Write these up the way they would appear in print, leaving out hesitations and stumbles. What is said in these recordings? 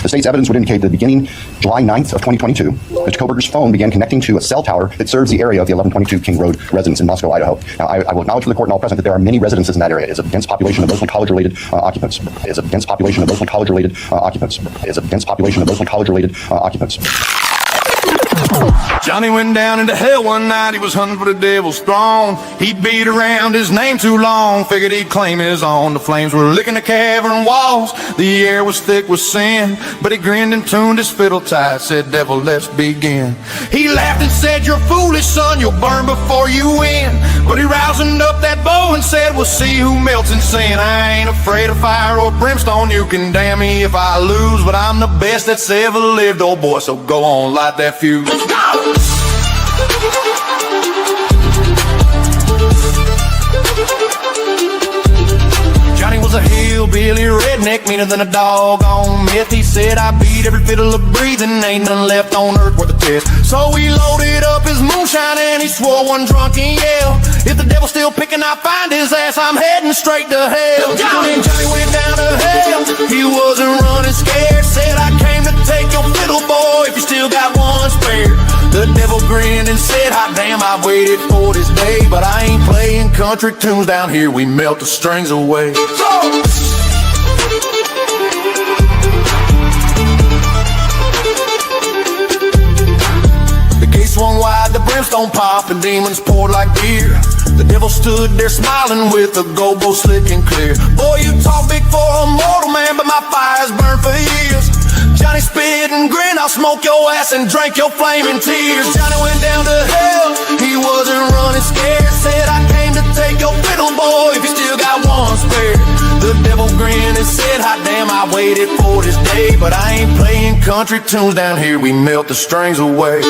The state's evidence would indicate that beginning July 9th of 2022, Mr. Kohberger's phone began connecting to a cell tower that serves the area of the 1122 King Road residence in Moscow, Idaho. Now, I will acknowledge to the court and all present that there are many residences in that area. It is a dense population of mostly college-related occupants. It is a dense population of mostly college-related occupants. It is a dense population of mostly college-related occupants. Johnny went down into hell one night, he was hunting for the devil's throne. He beat around his name too long, figured he'd claim his own. The flames were licking the cavern walls, the air was thick with sin. But he grinned and tuned his fiddle tight, said, devil, let's begin. He laughed and said, you're foolish, son, you'll burn before you win. But he rousened up that bow and said, we'll see who melts in sin. I ain't afraid of fire or brimstone, you can damn me if I lose, but I'm the best that's ever lived, old boy, so go on, light that fuse. Let's go! Johnny was a hillbilly redneck, meaner than a dog on meth. He said, I beat every fiddle of breathing, ain't none left on earth worth a test. So he loaded up his moonshine and he swore one drunken yell, if the devil's still picking, I'll find his ass, I'm heading straight to hell. When Johnny went down to hell, he wasn't running scared, said, I came to take your fiddle, boy, if you still got one spare. The devil grinned and said, hot damn, I've waited for this day, but I ain't playing country tunes down here, we melt the strings away. The gate swung wide, the brimstone popped, and demons poured like beer. The devil stood there smiling with a gobo slick and clear. Boy, you talk big for a mortal man, but my fire's burned for years. Johnny spit and grinned, I'll smoke your ass and drink your flaming tears. Johnny went down to hell, he wasn't running scared, said, I came to take your fiddle, boy, if you still got one spare. The devil grinned and said, hot damn, I waited for this day, but I ain't playing country tunes down here, we melt the strings away.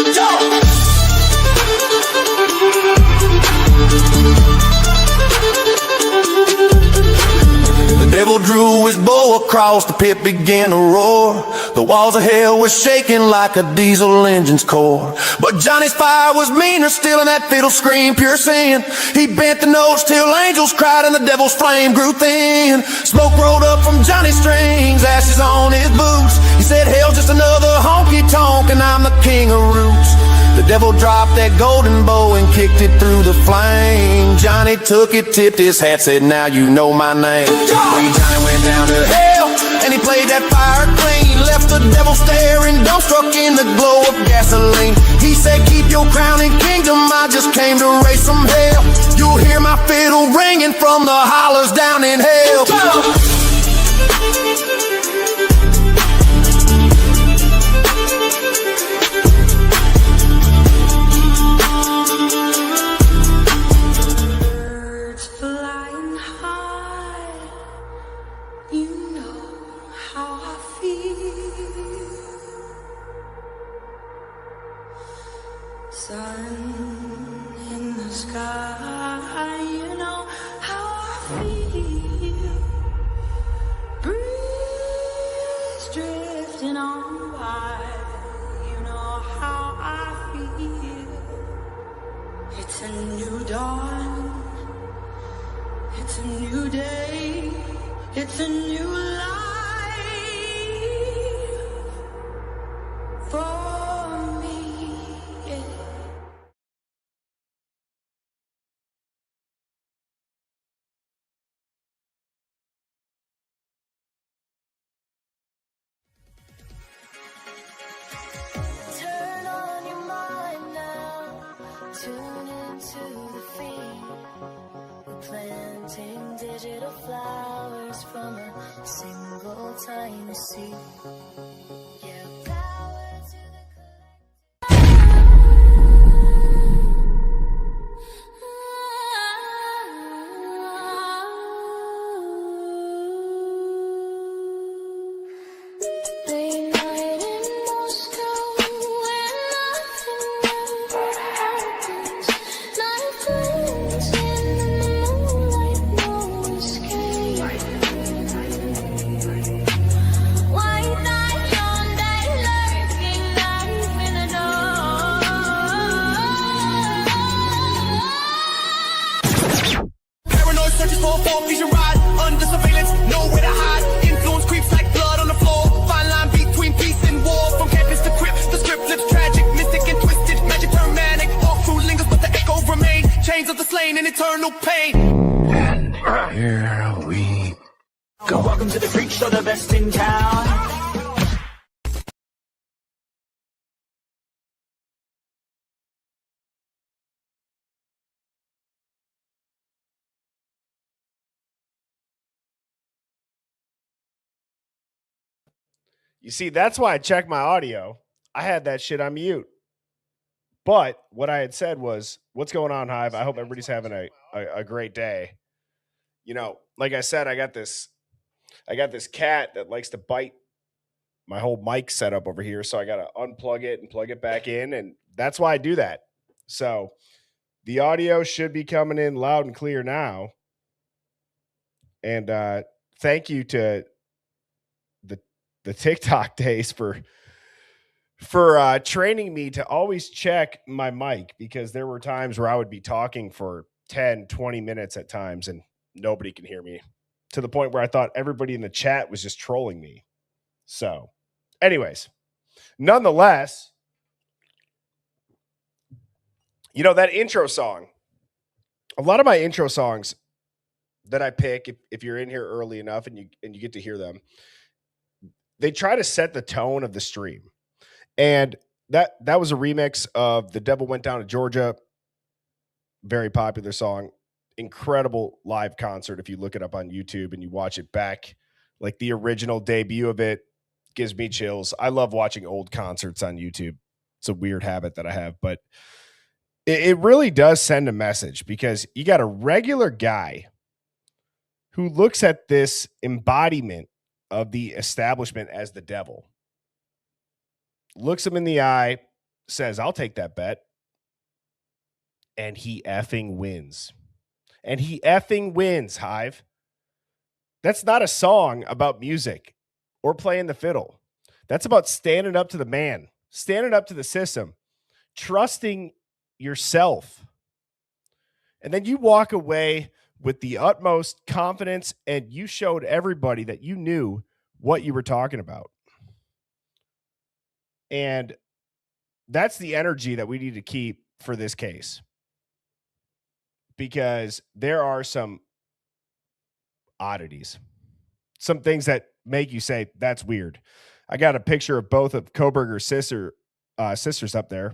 The devil drew his bow across, the pit began to roar. The walls of hell were shaking like a diesel engine's core. But Johnny's fire was meaner still, and that fiddle screamed pure sin. He bent the notes till angels cried and the devil's flame grew thin. Smoke rolled up from Johnny's strings, ashes on his boots. He said, hell's just another honky-tonk and I'm the king of roots. The devil dropped that golden bow and kicked it through the flame. Johnny took it, tipped his hat, said, now you know my name. When Johnny went down to hell and he played that fire clean, left the devil staring, dumbstruck in the glow of gasoline. He said, keep your crown and kingdom, I just came to raise some hell. You'll hear my fiddle ringing from the hollers down in hell. Sun in the sky, you know how I feel. Breeze drifting on by, you know how I feel. It's a new dawn, it's a new day, it's a new life for me. Tune into the feed. We're planting digital flowers from a single tiny seed. Yeah, power to the late night in Moscow, where nothing ever happens. Night blends in the moonlight, no escape. White night. Welcome to the freak show, the best in town. You see, that's why I checked my audio. I had that shit on mute. But what I had said was, what's going on, Hive? I hope everybody's having a great day. You know, like I said, I got this cat that likes to bite my whole mic setup over here. So I got to unplug it and plug it back in. And that's why I do that. So the audio should be coming in loud and clear now. And thank you to the TikTok days for training me to always check my mic, because there were times where I would be talking for 10, 20 minutes at times and nobody can hear me, to the point where I thought everybody in the chat was just trolling me. So anyways, nonetheless, you know, that intro song, a lot of my intro songs that I pick, if you're in here early enough and you get to hear them, they try to set the tone of the stream. And that was a remix of The Devil Went Down to Georgia. Very popular song. Incredible live concert. If you look it up on YouTube and you watch it back, like the original debut of it gives me chills. I love watching old concerts on YouTube. It's a weird habit that I have, but it really does send a message, because you got a regular guy who looks at this embodiment of the establishment as the devil, looks him in the eye, says, "I'll take that bet." And he effing wins. And he effing wins, Hive. That's not a song about music or playing the fiddle. That's about standing up to the man, standing up to the system, trusting yourself. And then you walk away with the utmost confidence, and you showed everybody that you knew what you were talking about. And that's the energy that we need to keep for this case, because there are some oddities, some things that make you say, that's weird. I got a picture of both of Kohberger's sisters up there.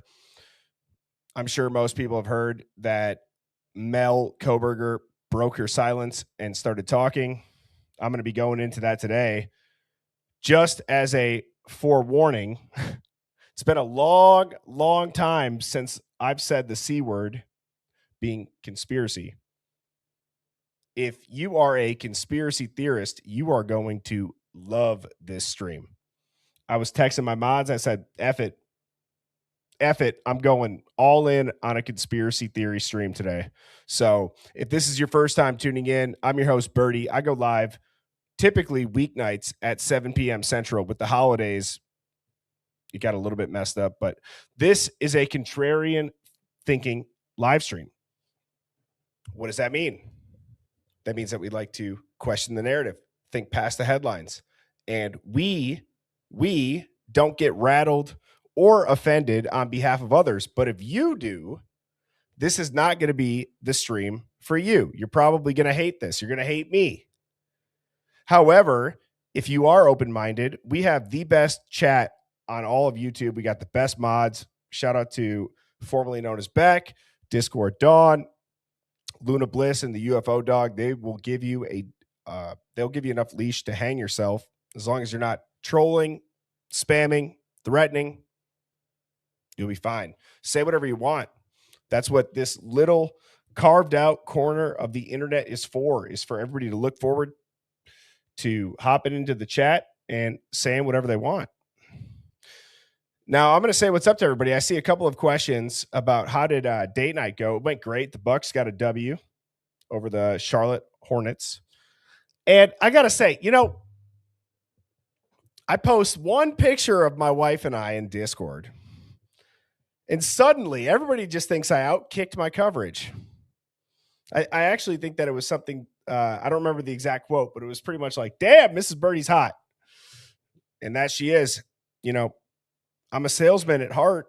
I'm sure most people have heard that Mel Kohberger broke her silence and started talking. I'm going to be going into that today. Just as a forewarning, it's been a long, long time since I've said the C word, being conspiracy. If you are a conspiracy theorist, you are going to love this stream. I was texting my mods. I said, F it. I'm going all in on a conspiracy theory stream today. So if this is your first time tuning in, I'm your host, Birdie. I go live typically weeknights at 7 p.m. Central. With the holidays, it got a little bit messed up, but this is a contrarian thinking live stream. What does that mean? That means that we like to question the narrative, think past the headlines, and we don't get rattled or offended on behalf of others. But if you do, this is not going to be the stream for you. You're probably going to hate this. You're going to hate me. However, if you are open-minded, we have the best chat on all of YouTube. We got the best mods. Shout out to formerly known as Beck, Discord Dawn, Luna Bliss, and the UFO Dog. They will give you they'll give you enough leash to hang yourself, as long as you're not trolling, spamming, threatening. You'll be fine. Say whatever you want. That's what this little carved out corner of the internet is for everybody to look forward to hopping into the chat and saying whatever they want. Now, I'm going to say what's up to everybody. I see a couple of questions about how did date night go. It went great. The Bucks got a W over the Charlotte Hornets. And I got to say, you know, I post one picture of my wife and I in Discord, and suddenly everybody just thinks I outkicked my coverage. I actually think that it was something, I don't remember the exact quote, but it was pretty much like, damn, Mrs. Birdie's hot. And that she is. You know, I'm a salesman at heart,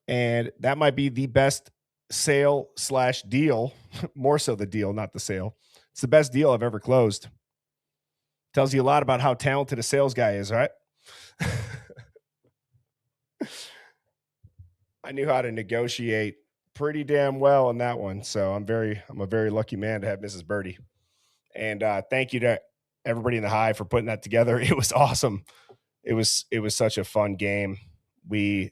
and that might be the best sale / deal, more so the deal, not the sale. It's the best deal I've ever closed. Tells you a lot about how talented a sales guy is, right? I knew how to negotiate pretty damn well on that one. So I'm a very lucky man to have Mrs. Birdie. And thank you to everybody in the Hive for putting that together. It was awesome. It was such a fun game. We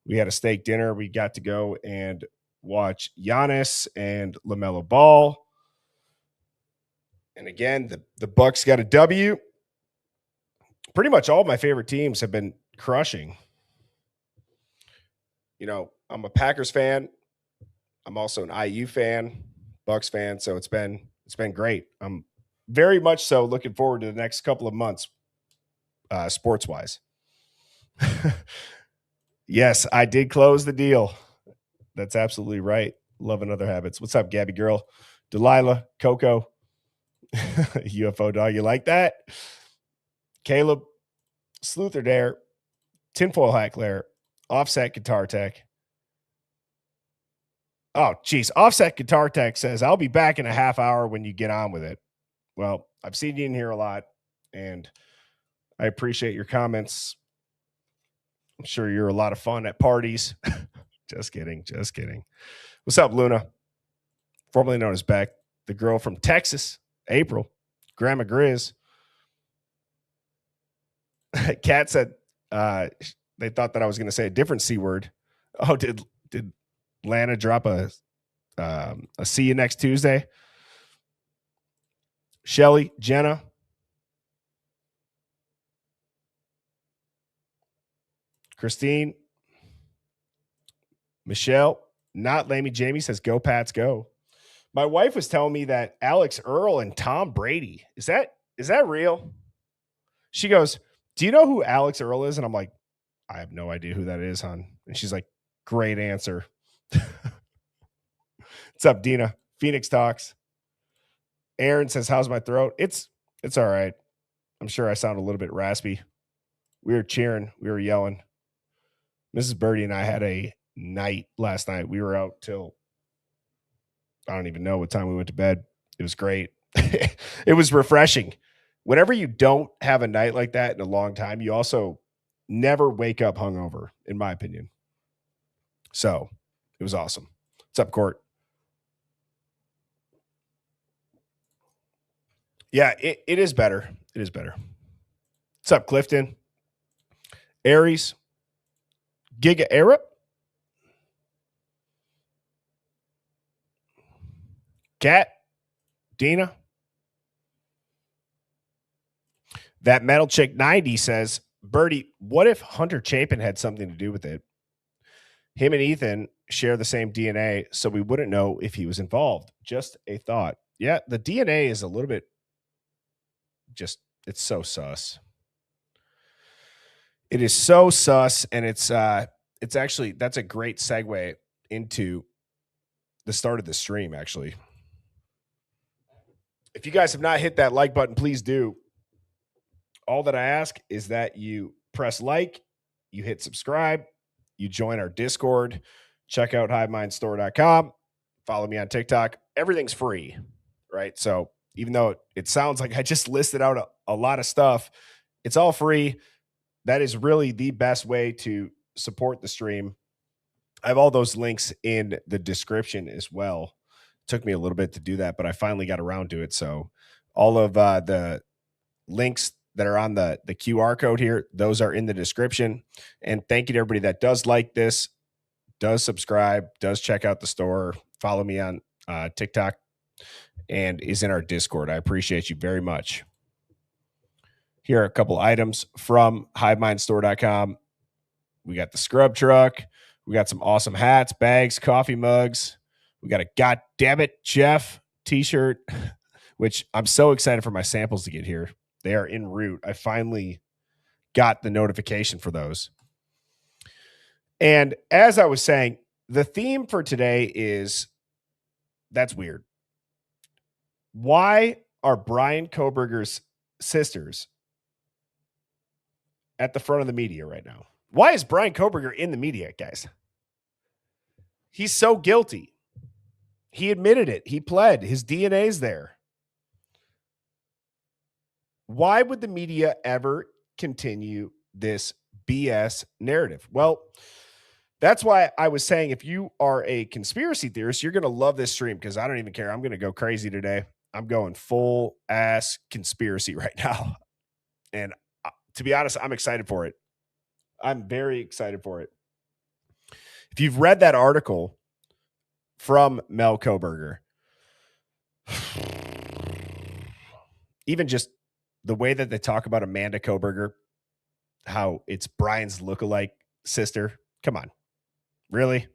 had a steak dinner. We got to go and watch Giannis and LaMelo Ball. And again, the Bucks got a W. Pretty much all of my favorite teams have been crushing. You know, I'm a Packers fan. I'm also an IU fan, Bucks fan. So it's been great. I'm very much so looking forward to the next couple of months, sports wise. Yes, I did close the deal. That's absolutely right. Love and Other Habits. What's up, Gabby girl? Delilah, Coco, UFO dog. You like that? Caleb, Sleuther Dare, Tinfoil Hat Claire, Offset Guitar Tech. Oh, geez. Offset Guitar Tech says, I'll be back in a half hour when you get on with it. Well, I've seen you in here a lot, and I appreciate your comments. I'm sure you're a lot of fun at parties. Just kidding. Just kidding. What's up, Luna? Formerly known as Beck, the girl from Texas, April, Grandma Grizz. Kat said they thought that I was going to say a different C word. Oh, did Lana drop a see you next Tuesday? Shelly, Jenna. Christine. Michelle, not Lamey Jamie says, go Pats, go. My wife was telling me that Alex Earl and Tom Brady, is that real? She goes, do you know who Alex Earl is? And I'm like, I have no idea who that is, hon. And she's like, great answer. What's up, Dina? Phoenix talks. Aaron says, how's my throat? It's all right. I'm sure I sound a little bit raspy. We were cheering. We were yelling. Mrs. Birdie and I had a night last night. We were out till I don't even know what time we went to bed. It was great. It was refreshing. Whenever you don't have a night like that in a long time, you also never wake up hungover, in my opinion. So it was awesome. What's up, Court? Yeah, it is better. It is better. What's up, Clifton? Aries? Giga Arab? Cat? Dina? That Metal Chick 90 says, Birdie, what if Hunter Chapin had something to do with it? Him and Ethan share the same DNA, so we wouldn't know if he was involved. Just a thought. Yeah, the DNA is a little bit it's so sus. It is so sus, and it's actually, that's a great segue into the start of the stream, actually. If you guys have not hit that like button, please do. All that I ask is that you press like, you hit subscribe, you join our Discord, check out hivemindstore.com, follow me on TikTok. Everything's free, right? So even though it sounds like I just listed out a lot of stuff, it's all free. That is really the best way to support the stream. I have all those links in the description as well. It took me a little bit to do that, but I finally got around to it. So all of the links that are on the QR code here, those are in the description. And thank you to everybody that does like this, does subscribe, does check out the store, follow me on TikTok, and is in our Discord. I appreciate you very much. Here are a couple items from hivemindstore.com. We got the scrub truck. We got some awesome hats, bags, coffee mugs. We got a God Damn It Jeff t-shirt, which I'm so excited for my samples to get here. They are en route. I finally got the notification for those. And as I was saying, the theme for today is, that's weird. Why are Brian Kohberger's sisters at the front of the media right now? Why is Brian Kohberger in the media, guys? He's so guilty. He admitted it. He pled. His DNA's there. Why would the media ever continue this BS narrative? Well, that's why I was saying if you are a conspiracy theorist, you're going to love this stream because I don't even care. I'm going to go crazy today. I'm going full ass conspiracy right now. And to be honest, I'm excited for it. I'm very excited for it. If you've read that article from Mel Kohberger, even just the way that they talk about Amanda Kohberger, how it's Brian's lookalike sister. Come on. Really?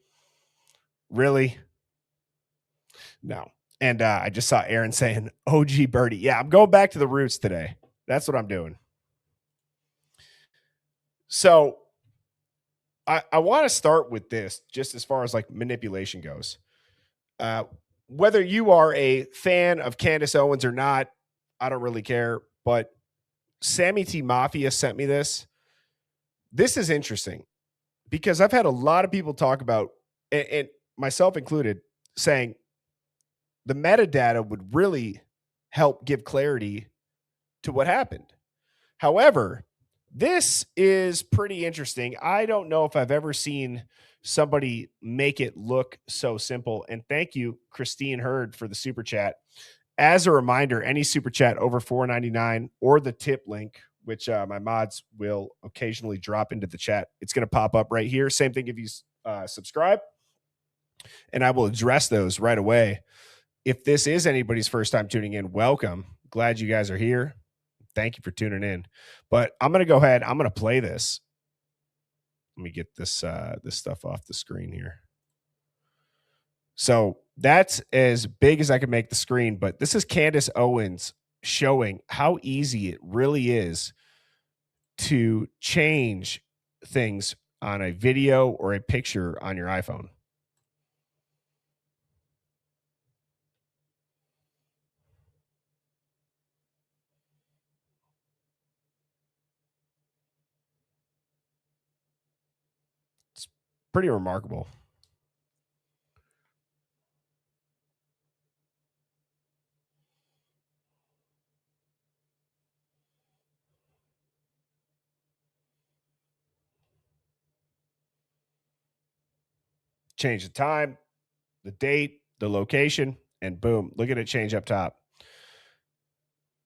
Really? No. And I just saw Aaron saying, OG Birdie. Yeah, I'm going back to the roots today. That's what I'm doing. So I want to start with this, just as far as like manipulation goes. Whether you are a fan of Candace Owens or not, I don't really care. But Sammy T Mafia sent me this. This is interesting because I've had a lot of people talk about, and myself included, saying the metadata would really help give clarity to what happened. However, this is pretty interesting. I don't know if I've ever seen somebody make it look so simple. And thank you, Christine Hurd, for the super chat. As a reminder, any super chat over $4.99 or the tip link, which my mods will occasionally drop into the chat, it's going to pop up right here. Same thing if you subscribe, and I will address those right away. If this is anybody's first time tuning in, welcome. Glad you guys are here. Thank you for tuning in. But I'm going to go ahead. I'm going to play this. Let me get this this stuff off the screen here. So that's as big as I can make the screen. But this is Candace Owens showing how easy it really is to change things on a video or a picture on your iPhone. It's pretty remarkable. Change the time, the date, the location, and boom, look at it change up top.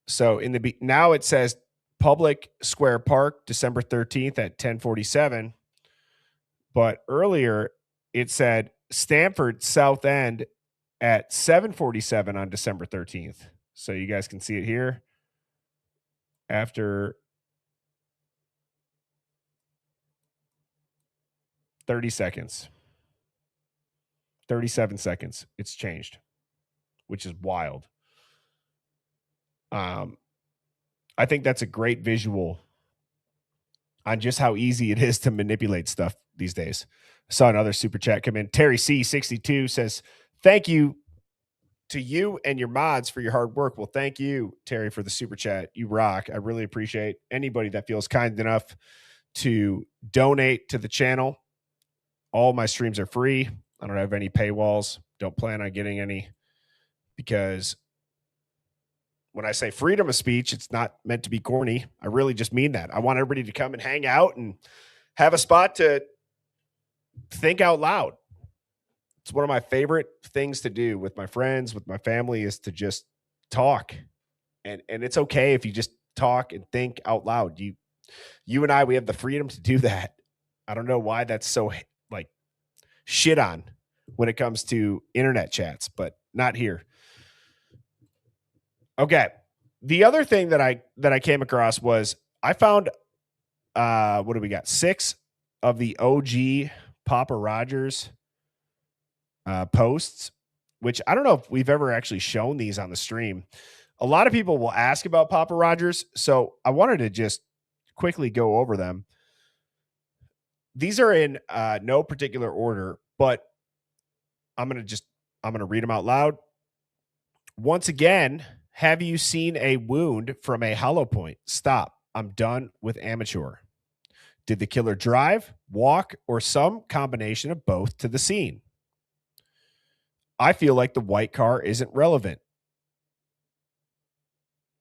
So in the now it says Public Square Park, December 13th at 10:47. But earlier it said Stanford South End at 7:47 on December 13th. So you guys can see it here. After 30 seconds. 37 seconds, it's changed, which is wild. I think that's a great visual on just how easy it is to manipulate stuff these days. I saw another super chat come in. Terry C62 says, thank you to you and your mods for your hard work. Well, thank you, Terry, for the super chat. You rock. I really appreciate anybody that feels kind enough to donate to the channel. All my streams are free. I don't have any paywalls. Don't plan on getting any, because when I say freedom of speech, it's not meant to be corny. I really just mean that. I want everybody to come and hang out and have a spot to think out loud. It's one of my favorite things to do with my friends, with my family, is to just talk. And it's okay if you just talk and think out loud. You and I, we have the freedom to do that. I don't know why that's so like shit on when it comes to internet chats, but not here. Okay. The other thing that I came across was I found what do we got? 6 of the OG Papa Rogers posts, which I don't know if we've ever actually shown these on the stream. A lot of people will ask about Papa Rogers, so I wanted to just quickly go over them. These are in no particular order, but I'm going to read them out loud. Once again, have you seen a wound from a hollow point? Stop. I'm done with amateur. Did the killer drive, walk, or some combination of both to the scene? I feel like the white car isn't relevant.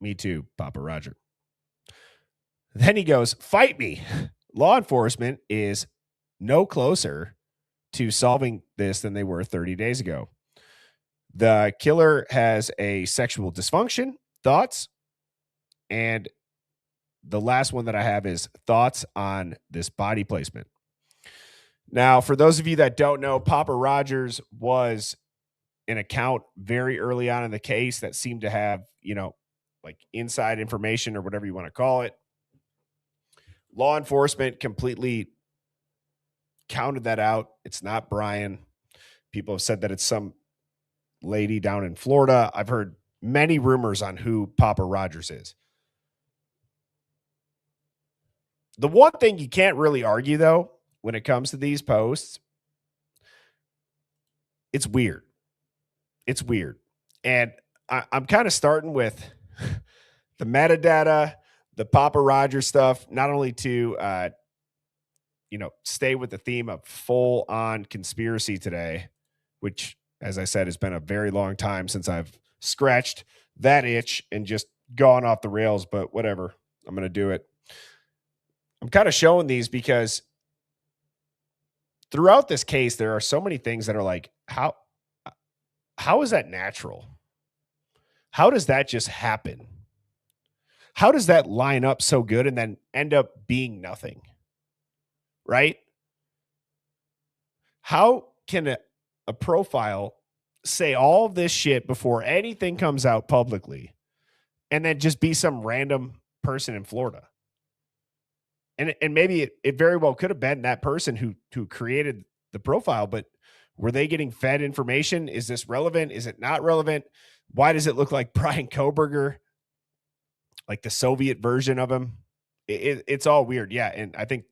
Me too, Papa Roger. Then he goes, fight me. Law enforcement is no closer to solving this than they were 30 days ago. The killer has a sexual dysfunction. Thoughts? And the last one that I have is thoughts on this body placement. Now, for those of you that don't know, Papa Rogers was an account very early on in the case that seemed to have, like inside information or whatever you want to call it. Law enforcement completely counted that out. It's not Brian. People have said that it's some lady down in Florida. I've heard many rumors on who Papa Rogers is. The one thing you can't really argue, though, when it comes to these posts, it's weird. It's weird. And I'm kind of starting with the metadata, the Papa Rogers stuff, not only to, stay with the theme of full on conspiracy today, which, as I said, has been a very long time since I've scratched that itch and just gone off the rails, but whatever. I'm going to do it. I'm kind of showing these because throughout this case, there are so many things that are like, how is that natural? How does that just happen? How does that line up so good and then end up being nothing? Right? How can a profile say all of this shit before anything comes out publicly and then just be some random person in Florida? And maybe it very well could have been that person who created the profile, but were they getting fed information? Is this relevant? Is it not relevant? Why does it look like Brian Kohberger, like the Soviet version of him? It's all weird. Yeah, and I think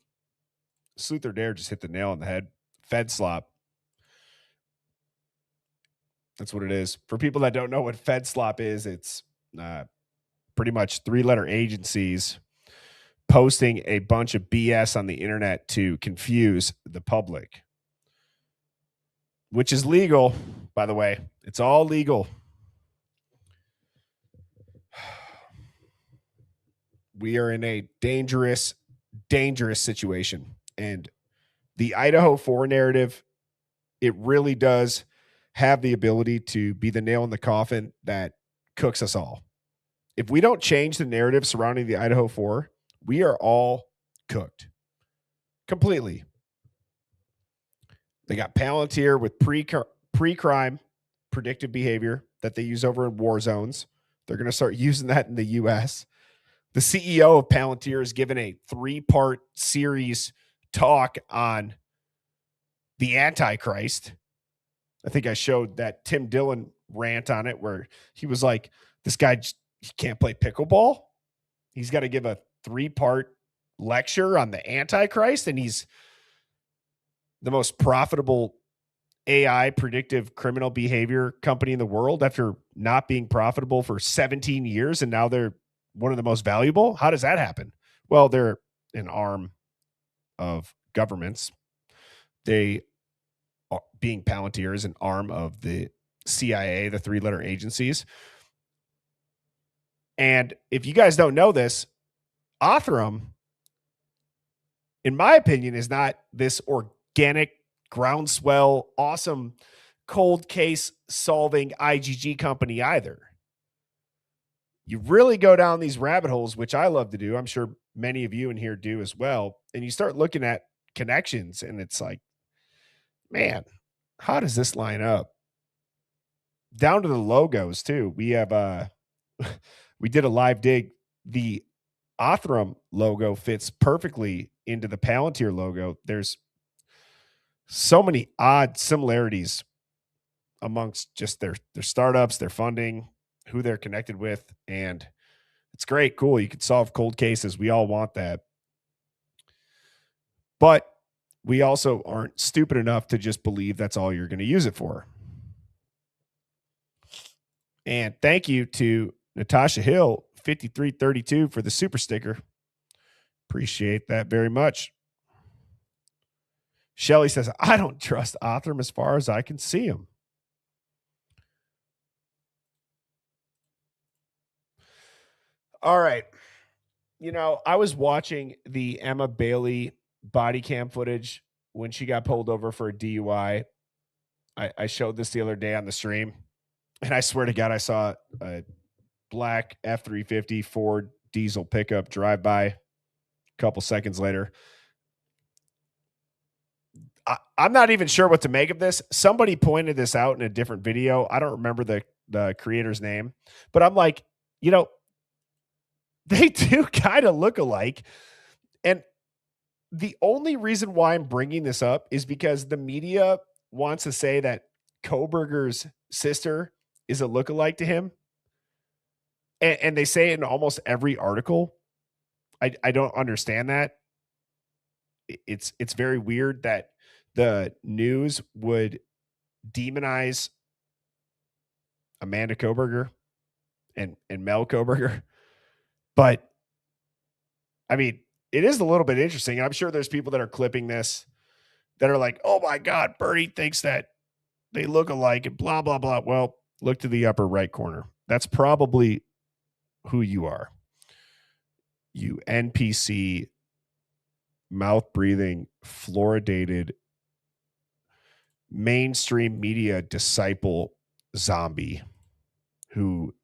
Sleuth or Dare just hit the nail on the head. Fed slop. That's what it is. For people that don't know what Fed slop is, it's pretty much 3-letter agencies posting a bunch of BS on the internet to confuse the public, which is legal, by the way. It's all legal. We are in a dangerous, dangerous situation. And the Idaho 4 narrative, it really does have the ability to be the nail in the coffin that cooks us all. If we don't change the narrative surrounding the Idaho 4, we are all cooked completely. They got Palantir with pre-crime predictive behavior that they use over in war zones. They're going to start using that in the U.S. The CEO of Palantir has given a 3-part series talk on the Antichrist. I think I showed that Tim Dillon rant on it where he was like, this guy he can't play pickleball. He's got to give a 3-part lecture on the Antichrist, and he's the most profitable AI predictive criminal behavior company in the world after not being profitable for 17 years, and now they're one of the most valuable. How does that happen? Well, they're an arm of governments. They are, being Palantir is an arm of the CIA, the 3-letter agencies. And if you guys don't know this, Othram, in my opinion, is not this organic, groundswell, awesome, cold case solving IGG company either. You really go down these rabbit holes, which I love to do. I'm sure many of you in here do as well. And you start looking at connections and it's like, man, how does this line up? Down to the logos too. We have, we did a live dig. The Othram logo fits perfectly into the Palantir logo. There's so many odd similarities amongst just their startups, their funding, who they're connected with. And it's great. Cool. You can solve cold cases. We all want that. But we also aren't stupid enough to just believe that's all you're going to use it for. And thank you to Natasha Hill, 5332 for the super sticker. Appreciate that very much. Shelly says, I don't trust Othram as far as I can see him. All right. You know, I was watching the Emma Bailey body cam footage when she got pulled over for a DUI. I showed this the other day on the stream, and I swear to God, I saw a black F-350 Ford diesel pickup drive by a couple seconds later. I'm not even sure what to make of this. Somebody pointed this out in a different video. I don't remember the creator's name, but I'm like, you know, they do kind of look alike. And the only reason why I'm bringing this up is because the media wants to say that Kohberger's sister is a lookalike to him. And they say it in almost every article. I don't understand that. It's very weird that the news would demonize Amanda Kohberger and Mel Kohberger. But I mean, it is a little bit interesting. I'm sure there's people that are clipping this that are like, oh my God, Bernie thinks that they look alike and blah, blah, blah. Well, look to the upper right corner. That's probably who you are. You NPC, mouth breathing, fluoridated, mainstream media disciple zombie who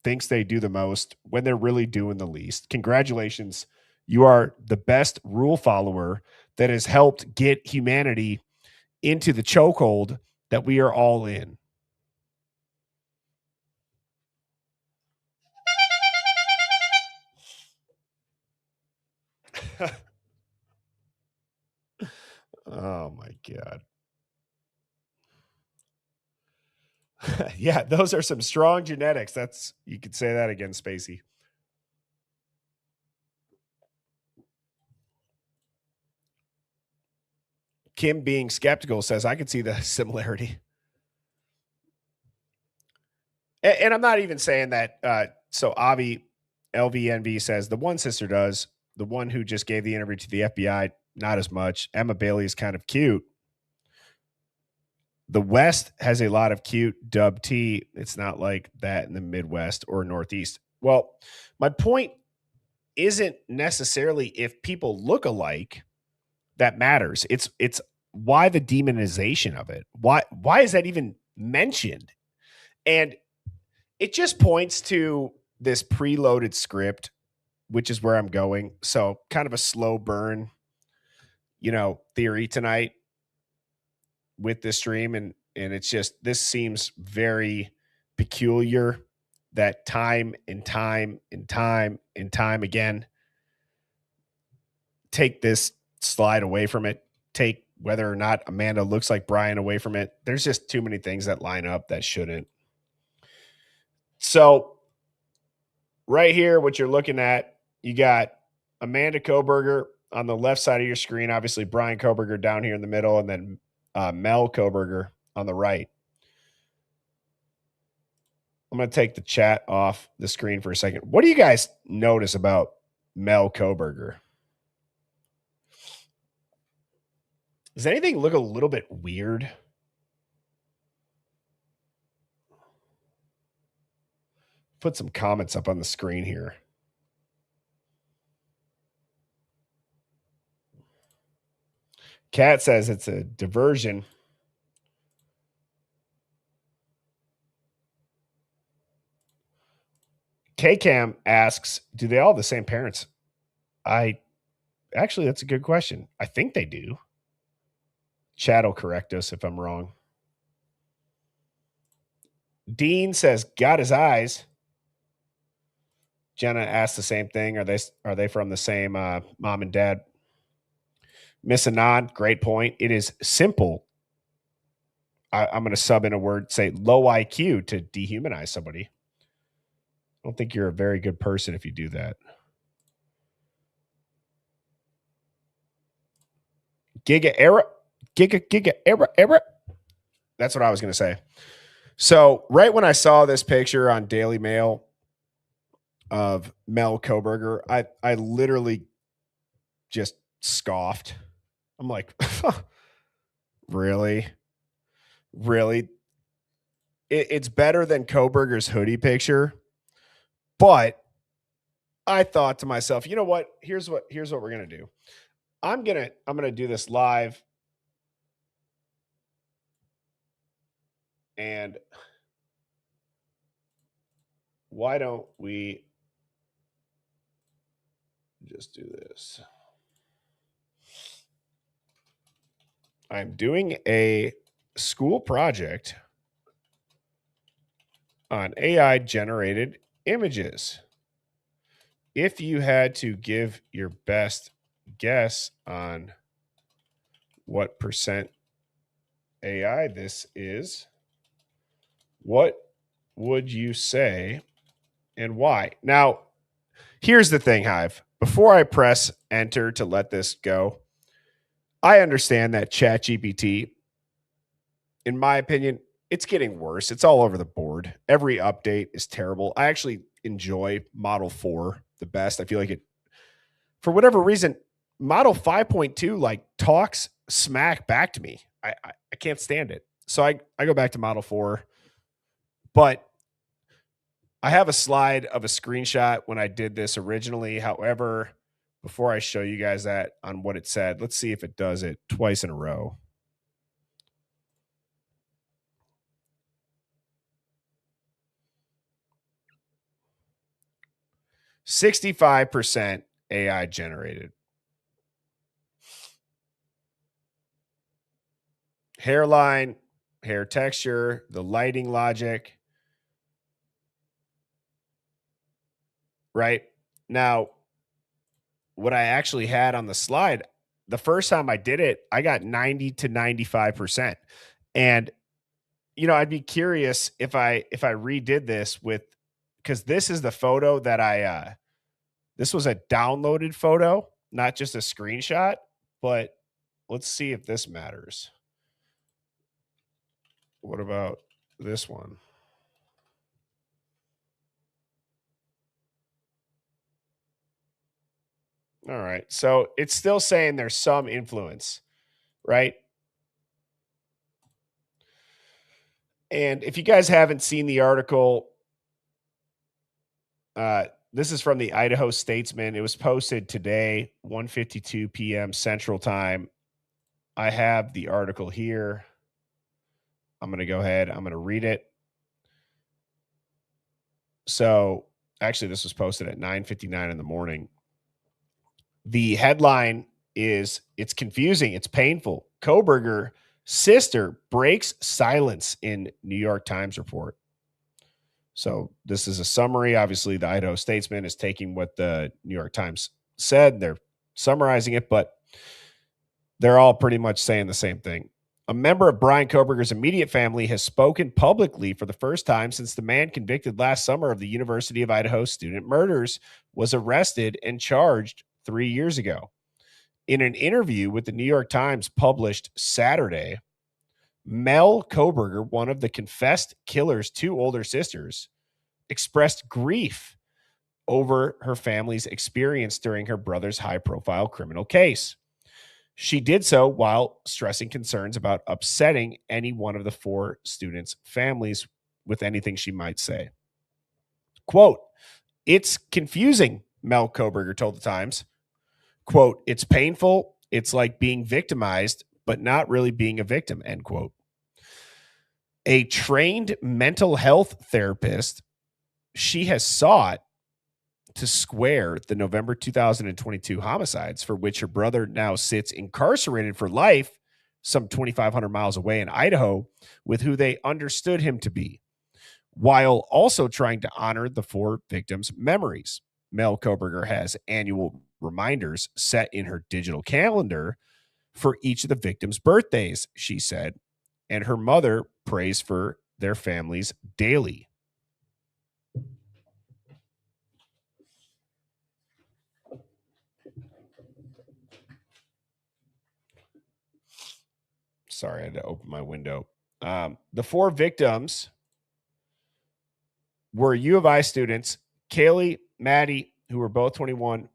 thinks they do the most when they're really doing the least. Congratulations. You are the best rule follower that has helped get humanity into the chokehold that we are all in. Oh my God. Yeah, those are some strong genetics. That's, you could say that again, Spacey. Kim being skeptical says, I could see the similarity. And I'm not even saying that. So Avi LVNV says the one sister does, the one who just gave the interview to the FBI, not as much. Emma Bailey is kind of cute. The West has a lot of cute dub T. It's not like that in the Midwest or Northeast. Well, my point isn't necessarily if people look alike that matters. It's why the demonization of it. Why is that even mentioned? And it just points to this preloaded script, which is where I'm going. So kind of a slow burn, theory tonight with this stream. And it's just, this seems very peculiar that time and time and time and time again, take this slide away from it, take whether or not Amanda looks like Brian away from it. There's just too many things that line up that shouldn't. So right here, what you're looking at, you got Amanda Kohberger on the left side of your screen, obviously Brian Kohberger down here in the middle, and then Mel Kohberger on the right. I'm going to take the chat off the screen for a second. What do you guys notice about Mel Kohberger? Does anything look a little bit weird? Put some comments up on the screen here. Kat says it's a diversion. K-Cam asks, do they all have the same parents? Actually, that's a good question. I think they do. Chad will correct us if I'm wrong. Dean says, got his eyes. Jenna asked the same thing. Are they from the same mom and dad? Miss Anand, great point. It is simple. I'm going to sub in a word, say low IQ to dehumanize somebody. I don't think you're a very good person if you do that. Giga era. That's what I was going to say. So right when I saw this picture on Daily Mail of Mel Kohberger, I literally just scoffed. I'm like, really? It's better than Kohberger's hoodie picture, but I thought to myself, you know what? Here's what we're gonna do. I'm gonna do this live, and why don't we just do this? I'm doing a school project on AI generated images. If you had to give your best guess on what percent AI this is, what would you say and why? Now, here's the thing, Hive. Before I press enter to let this go, I understand that ChatGPT, in my opinion, it's getting worse. It's all over the board. Every update is terrible. I actually enjoy Model 4 the best. I feel like it, for whatever reason, Model 5.2 like talks smack back to me. I can't stand it. So I go back to Model 4, but I have a slide of a screenshot when I did this originally. However, before I show you guys that on what it said, let's see if it does it twice in a row. %65% AI generated. Hairline, hair texture, the lighting logic. Right now, what I actually had on the slide, the first time I did it, I got 90 to 95%. And I'd be curious if I redid this with, because this is the photo that this was a downloaded photo, not just a screenshot, but let's see if this matters. What about this one? All right. So it's still saying there's some influence, right? And if you guys haven't seen the article, this is from the Idaho Statesman. It was posted today, 1:52 p.m. Central Time. I have the article here. I'm going to go ahead. I'm going to read it. So actually, this was posted at 9:59 in the morning. The headline is, it's confusing. It's painful. Kohberger sister breaks silence in New York Times report. So this is a summary. Obviously, the Idaho Statesman is taking what the New York Times said. They're summarizing it, but they're all pretty much saying the same thing. A member of Brian Kohberger's immediate family has spoken publicly for the first time since the man convicted last summer of the University of Idaho student murders was arrested and charged 3 years ago. In an interview with the New York Times published Saturday, Mel Kohberger, one of the confessed killer's two older sisters, expressed grief over her family's experience during her brother's high-profile criminal case. She did so while stressing concerns about upsetting any one of the four students' families with anything she might say. Quote, "It's confusing," Mel Kohberger told the Times. Quote, "It's painful. It's like being victimized, but not really being a victim," end quote. A trained mental health therapist, she has sought to square the November 2022 homicides, for which her brother now sits incarcerated for life some 2,500 miles away in Idaho, with who they understood him to be, while also trying to honor the four victims' memories. Mel Kohberger has annual reminders set in her digital calendar for each of the victims' birthdays, she said, and her mother prays for their families daily. Sorry, I had to open my window. The four victims were U of I students, Kaylee, Maddie, who were both 21,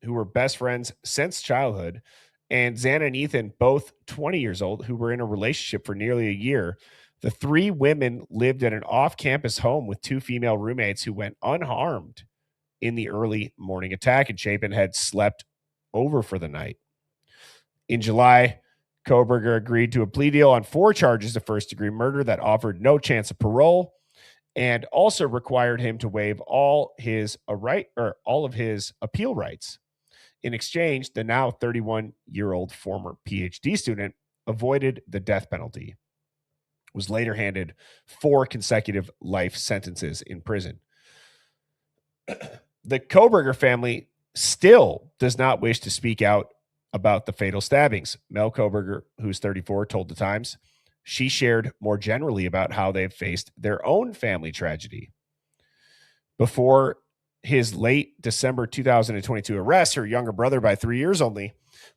who were best friends since childhood, and Xana and Ethan, both 20 years old, who were in a relationship for nearly a year. The three women lived at an off-campus home with two female roommates who went unharmed in the early morning attack, and Chapin had slept over for the night. In July, Kohberger agreed to a plea deal on 4 charges of first-degree murder that offered no chance of parole and also required him to waive all of his appeal rights. In exchange, the now 31-year-old former PhD student avoided the death penalty, was later handed 4 consecutive life sentences in prison. The Kohberger family still does not wish to speak out about the fatal stabbings. Mel Kohberger, who's 34, told the Times she shared more generally about how they've faced their own family tragedy. Before his late December 2022 arrest, her younger brother, by 3 years only,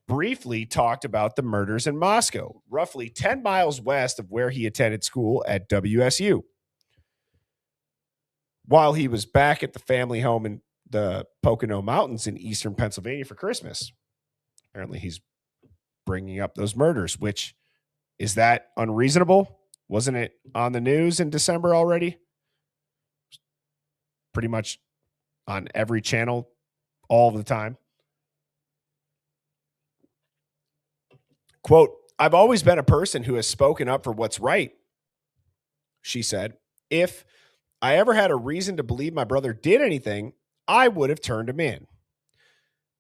briefly talked about the murders in Moscow, roughly 10 miles west of where he attended school at WSU. While he was back at the family home in the Pocono Mountains in eastern Pennsylvania for Christmas. Apparently he's bringing up those murders, which, is that unreasonable? Wasn't it on the news in December already? Pretty much on every channel all the time. Quote, "I've always been a person who has spoken up for what's right," she said. "If I ever had a reason to believe my brother did anything, I would have turned him in.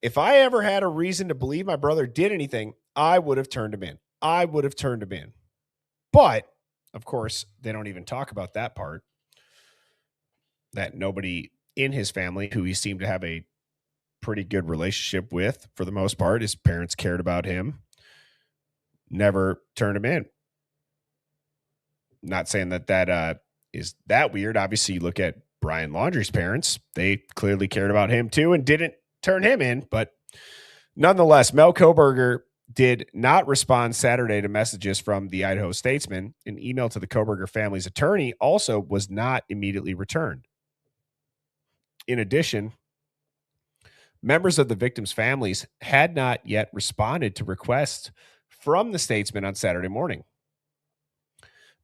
If I ever had a reason to believe my brother did anything, I would have turned him in. I would have turned him in." But, of course, they don't even talk about that part. That nobody in his family, who he seemed to have a pretty good relationship with, for the most part, his parents cared about him, never turned him in. Not saying that is that weird. Obviously, you look at Brian Laundrie's parents. They clearly cared about him too and didn't turn him in. But nonetheless, Mel Kohberger did not respond Saturday to messages from the Idaho Statesman. An email to the Kohberger family's attorney also was not immediately returned. In addition, members of the victims' families had not yet responded to requests from the Statesman on Saturday morning.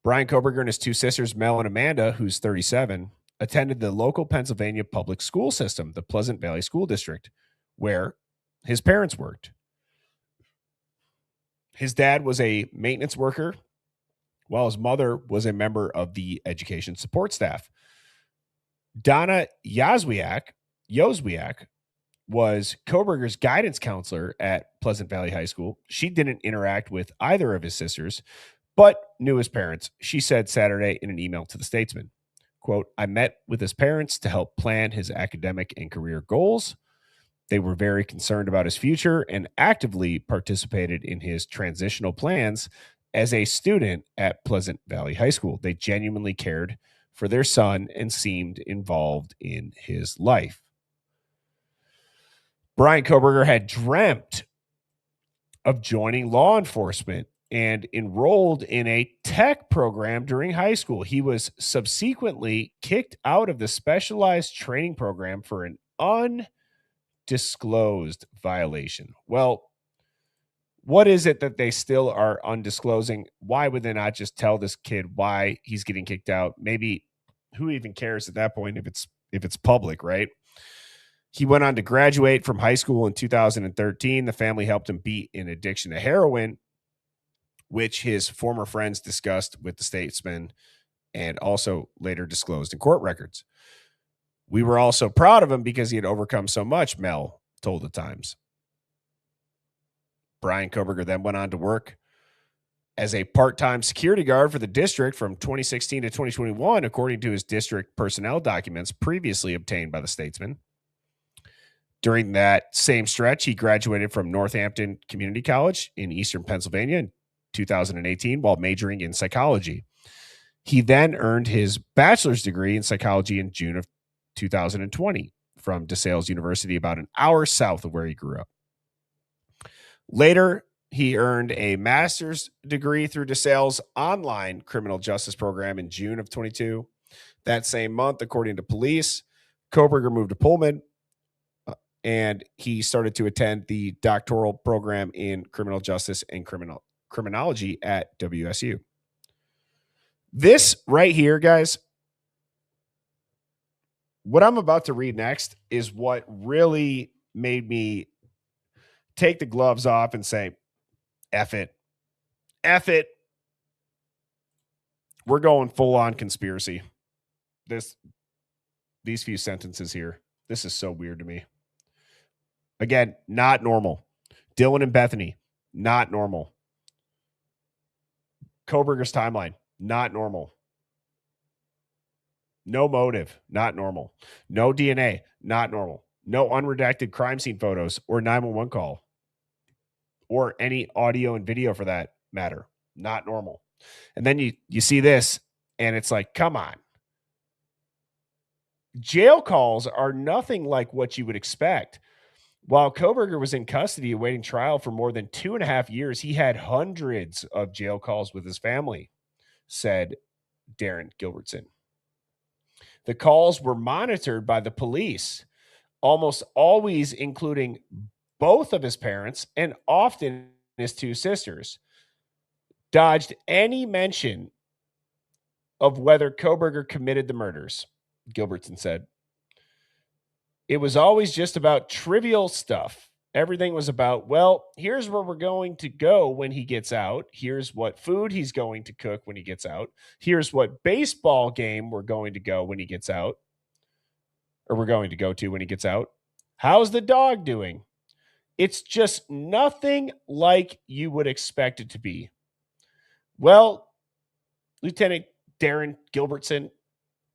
Brian Kohberger and his 2 sisters, Mel and Amanda, who's 37, attended the local Pennsylvania public school system, the Pleasant Valley School District, where his parents worked. His dad was a maintenance worker, while his mother was a member of the education support staff. Donna Yozwiak was Kohberger's guidance counselor at Pleasant Valley High School. She didn't interact with either of his sisters, but knew his parents. She said Saturday in an email to the Statesman, quote, "I met with his parents to help plan his academic and career goals. They were very concerned about his future and actively participated in his transitional plans as a student at Pleasant Valley High School. They genuinely cared for their son and seemed involved in his life." Brian Kohberger had dreamt of joining law enforcement and enrolled in a tech program during high school. He was subsequently kicked out of the specialized training program for an undisclosed violation. Well, what is it that they still are undisclosing? Why would they not just tell this kid why he's getting kicked out? Maybe who even cares at that point if it's public, right? He went on to graduate from high school in 2013. The family helped him beat an addiction to heroin, which his former friends discussed with the Statesman and also later disclosed in court records. "We were all so proud of him because he had overcome so much," Mel told the Times. Brian Kohberger then went on to work as a part-time security guard for the district from 2016 to 2021, according to his district personnel documents previously obtained by the Statesman. During that same stretch, he graduated from Northampton Community College in eastern Pennsylvania in 2018 while majoring in psychology. He then earned his bachelor's degree in psychology in June of 2020 from DeSales University, about an hour south of where he grew up. Later, he earned a master's degree through DeSales' online criminal justice program in June of 22. That same month, according to police, Kohberger moved to Pullman, and he started to attend the doctoral program in criminal justice and criminology at WSU. This right here, guys, What I'm about to read next is what really made me take the gloves off and say, F it. F it. We're going full on conspiracy. These few sentences here. This is so weird to me. Again, not normal. Dylan and Bethany, not normal. Kohberger's timeline, not normal. No motive, not normal. No DNA, not normal. No unredacted crime scene photos or 911 call or any audio and video for that matter, not normal. And then you see this and it's like, come on. Jail calls are nothing like what you would expect. While Kohberger was in custody awaiting trial for more than 2.5 years, he had hundreds of jail calls with his family, said Darren Gilbertson. The calls were monitored by the police, almost always including both of his parents and often his two sisters. Dodged any mention of whether Kohberger committed the murders, Gilbertson said. It was always just about trivial stuff. Everything was about, well, here's where we're going to go when he gets out. Here's what food he's going to cook when he gets out. Here's what baseball game we're going to go when he gets out. Or we're going to go to when he gets out. How's the dog doing? It's just nothing like you would expect it to be. Well, Lieutenant Darren Gilbertson,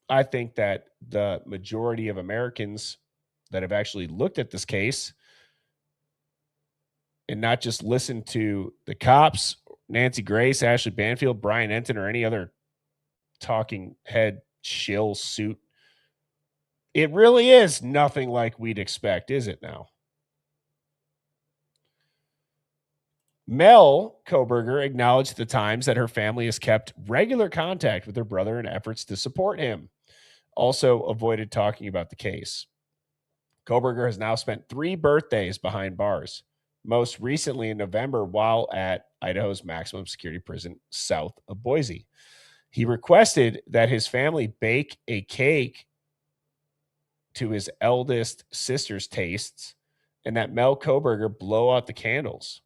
I think that the majority of Americans that have actually looked at this case and not just listened to the cops, Nancy Grace, Ashley Banfield, Brian Enton, or any other talking head shill suit, it really is nothing like we'd expect, is it now? Mel Kohberger acknowledged at the Times that her family has kept regular contact with her brother in efforts to support him. Also avoided talking about the case. Kohberger has now spent 3 birthdays behind bars, most recently in November while at Idaho's maximum security prison south of Boise. He requested that his family bake a cake to his eldest sister's tastes and that Mel Kohberger blow out the candles.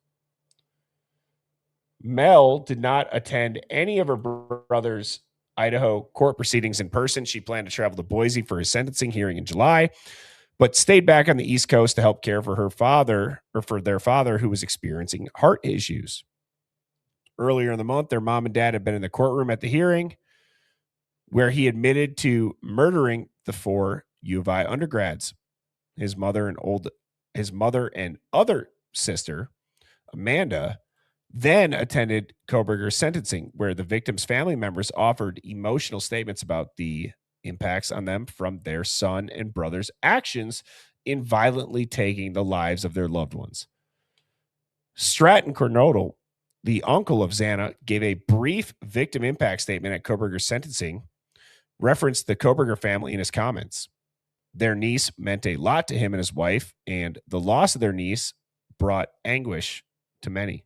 Mel did not attend any of her brother's Idaho court proceedings in person. She planned to travel to Boise for his sentencing hearing in July, but stayed back on the East Coast to help care for her father, or for their father, who was experiencing heart issues. Earlier in the month, their mom and dad had been in the courtroom at the hearing where he admitted to murdering the 4 U of I undergrads. His mother and other sister, Amanda, then attended Kohberger's sentencing, where the victim's family members offered emotional statements about the impacts on them from their son and brother's actions in violently taking the lives of their loved ones. Stratton Cornodal, the uncle of Xana, gave a brief victim impact statement at Kohberger's sentencing, referenced the Kohberger family in his comments. Their niece meant a lot to him and his wife, and the loss of their niece brought anguish to many.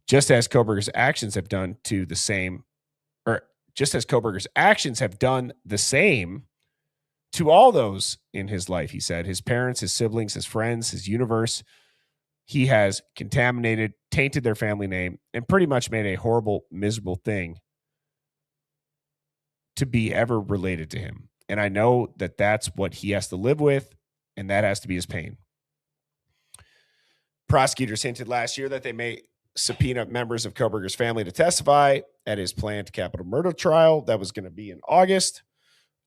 Just as Kohberger's actions have done the same to all those in his life, he said. His parents, his siblings, his friends, his universe. He has contaminated, tainted their family name, and pretty much made a horrible, miserable thing to be ever related to him. And I know that that's what he has to live with, and that has to be his pain. Prosecutors hinted last year that they may subpoena members of Kohberger's family to testify at his planned capital murder trial that was going to be in August.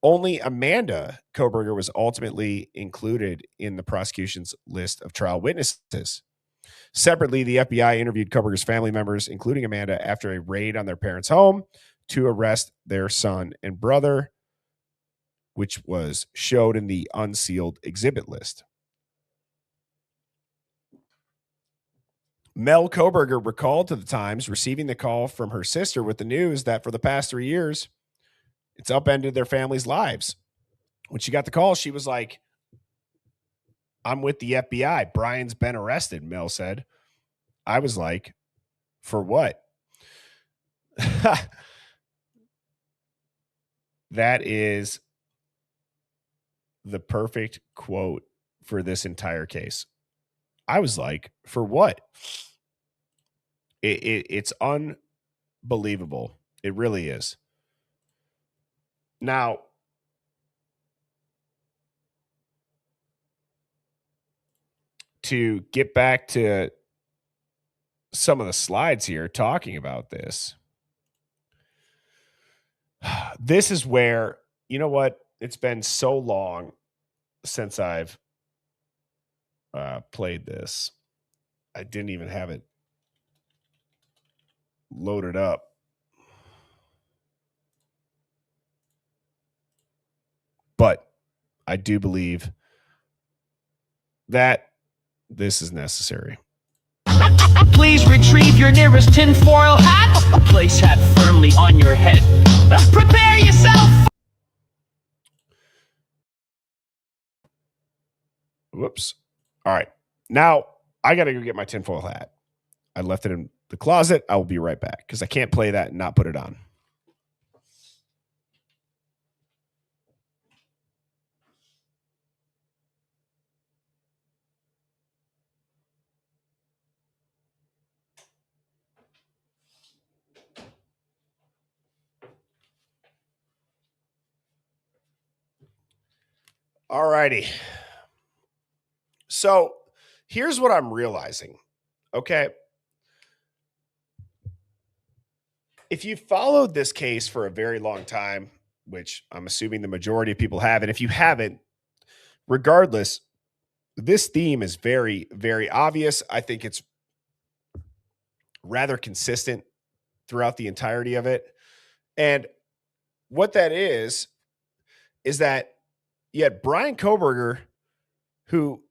Only Amanda Kohberger was ultimately included in the prosecution's list of trial witnesses. Separately, the FBI interviewed Kohberger's family members, including Amanda, after a raid on their parents' home to arrest their son and brother, which was showed in the unsealed exhibit list. Mel Kohberger recalled to the Times receiving the call from her sister with the news that for the past 3 years, it's upended their family's lives. When she got the call, she was like, I'm with the FBI. Brian's been arrested, Mel said. I was like, for what? That is the perfect quote for this entire case. I was like, for what? It's unbelievable. It really is. Now, to get back to some of the slides here talking about this, this is where, you know what? It's been so long since I've played this. I didn't even have it loaded up. But I do believe that this is necessary. Please retrieve your nearest tinfoil hat. Place hat firmly on your head. Prepare yourself. Whoops. All right. Now I got to go get my tinfoil hat. I left it in the closet. I will be right back because I can't play that and not put it on. All righty. So here's what I'm realizing. Okay. If you followed this case for a very long time, which I'm assuming the majority of people have, and if you haven't, regardless, this theme is very, very obvious. I think it's rather consistent throughout the entirety of it. And what that is that you had Brian Kohberger, who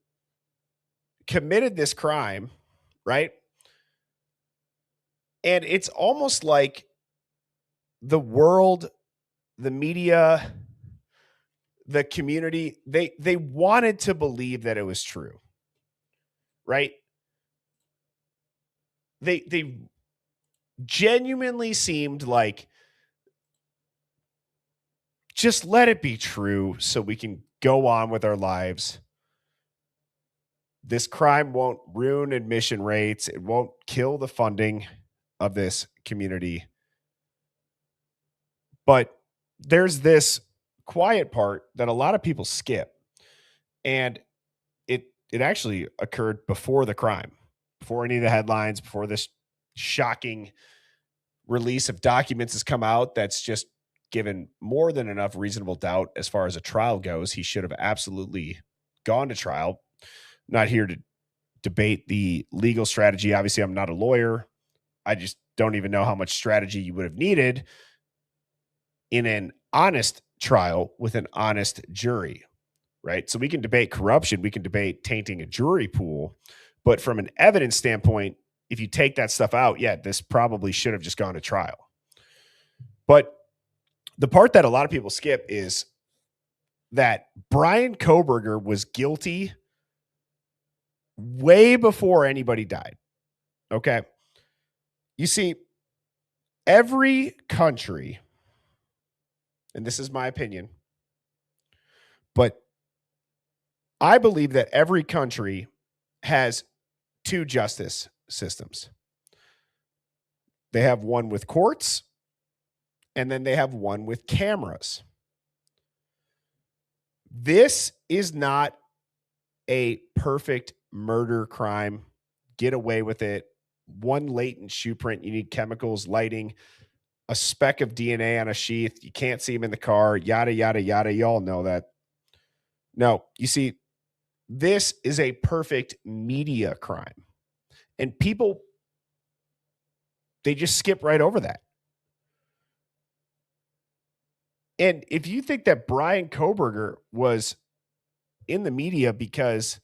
committed this crime, right? And it's almost like the world, the media, the community, they wanted to believe that it was true, right? They genuinely seemed like, just let it be true so we can go on with our lives. This crime won't ruin admission rates. It won't kill the funding of this community. But there's this quiet part that a lot of people skip. And it actually occurred before the crime, before any of the headlines, before this shocking release of documents has come out that's just given more than enough reasonable doubt as far as a trial goes. He should have absolutely gone to trial. Not here to debate the legal strategy. Obviously, I'm not a lawyer. I just don't even know how much strategy you would have needed in an honest trial with an honest jury, right? So we can debate corruption. We can debate tainting a jury pool. But from an evidence standpoint, if you take that stuff out, yeah, this probably should have just gone to trial. But the part that a lot of people skip is that Brian Kohberger was guilty way before anybody died. Okay. You see, every country, and this is my opinion, but I believe that every country has two justice systems. They have one with courts, and then they have one with cameras. This is not a perfect murder crime. Get away with it. One latent shoe print. You need chemicals, lighting, a speck of DNA on a sheath. You can't see him in the car, yada, yada, yada. You all know that. No, you see, this is a perfect media crime. And people, they just skip right over that. And if you think that Brian Kohberger was in the media because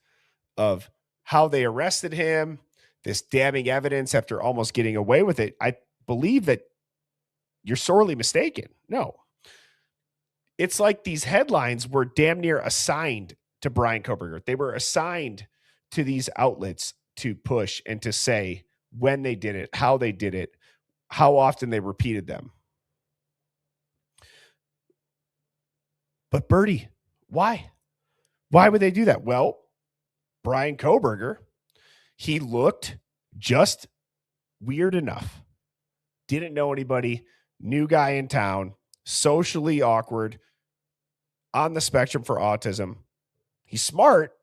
of how they arrested him, this damning evidence after almost getting away with it, I believe that you're sorely mistaken. No. It's like these headlines were damn near assigned to Brian Kohberger. They were assigned to these outlets to push and to say when they did it, how they did it, how often they repeated them. But Bertie, why? Why would they do that? Well, Brian Kohberger, he looked just weird enough. Didn't know anybody, new guy in town, socially awkward, on the spectrum for autism. He's smart,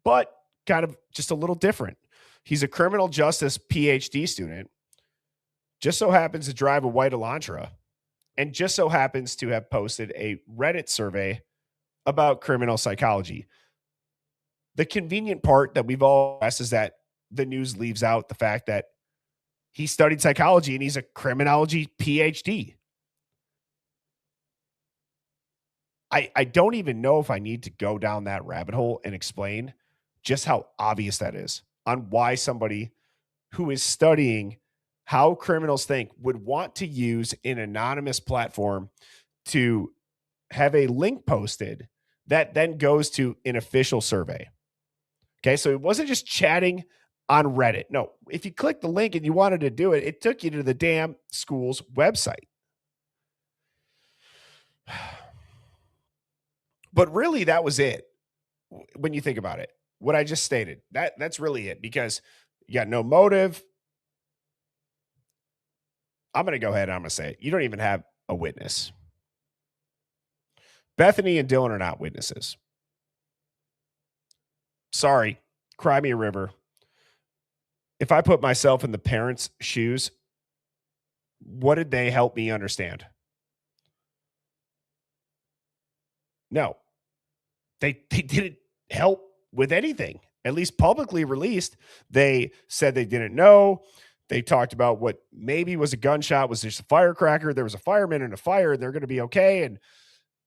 but kind of just a little different. He's a criminal justice PhD student, just so happens to drive a white Elantra, and just so happens to have posted a Reddit survey about criminal psychology. The convenient part that we've all asked is that the news leaves out the fact that he studied psychology and he's a criminology PhD. I don't even know if I need to go down that rabbit hole and explain just how obvious that is on why somebody who is studying how criminals think would want to use an anonymous platform to have a link posted that then goes to an official survey. Okay, so it wasn't just chatting on Reddit. No, if you click the link and you wanted to do it, it took you to the damn school's website. But really, that was it. When you think about it, what I just stated, that's really it, because you got no motive. I'm going to go ahead and I'm going to say it. You don't even have a witness. Bethany and Dylan are not witnesses. Sorry, cry me a river. If I put myself in the parents' shoes, what did they help me understand? No, they didn't help with anything, at least publicly released. They said they didn't know. They talked about what maybe was a gunshot, was just a firecracker. There was a fireman in a fire, and they're going to be okay. And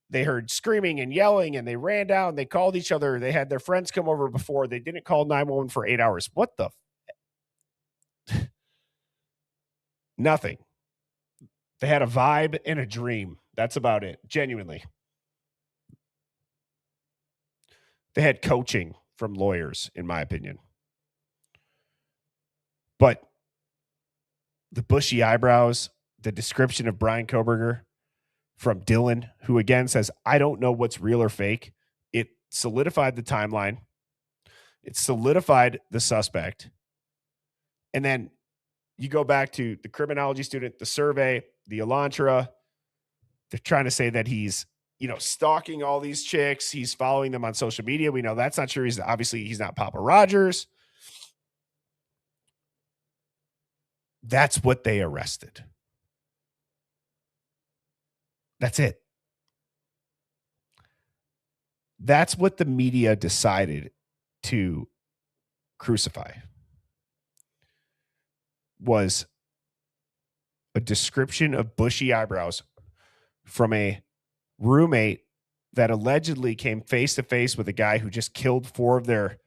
they heard screaming and yelling, and they ran down. They called each other. They had their friends come over before. They didn't call 911 for 8 hours. What the? Nothing. They had a vibe and a dream. That's about it. Genuinely. They had coaching from lawyers, in my opinion. But the bushy eyebrows, the description of Brian Kohberger from Dylan, who again says, I don't know what's real or fake. It solidified the timeline. It solidified the suspect. And then you go back to the criminology student, the survey, the Elantra. They're trying to say that he's, stalking all these chicks. He's following them on social media. We know that's not true. He's not Papa Rogers. That's what they arrested. That's it. That's what the media decided to crucify. Was a description of bushy eyebrows from a roommate that allegedly came face to face with a guy who just killed 4 of their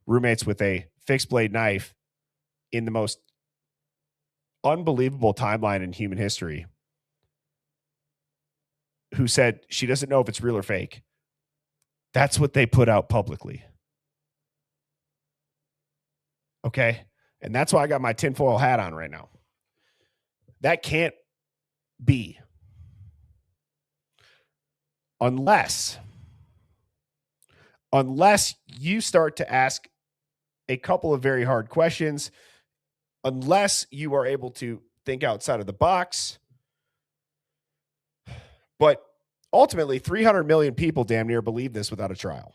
roommates with a fixed blade knife in the most unbelievable timeline in human history, who said she doesn't know if it's real or fake. That's what they put out publicly. Okay? And that's why I got my tinfoil hat on right now. That can't be. Unless you start to ask a couple of very hard questions, unless you are able to think outside of the box. But ultimately, 300 million people damn near believe this without a trial.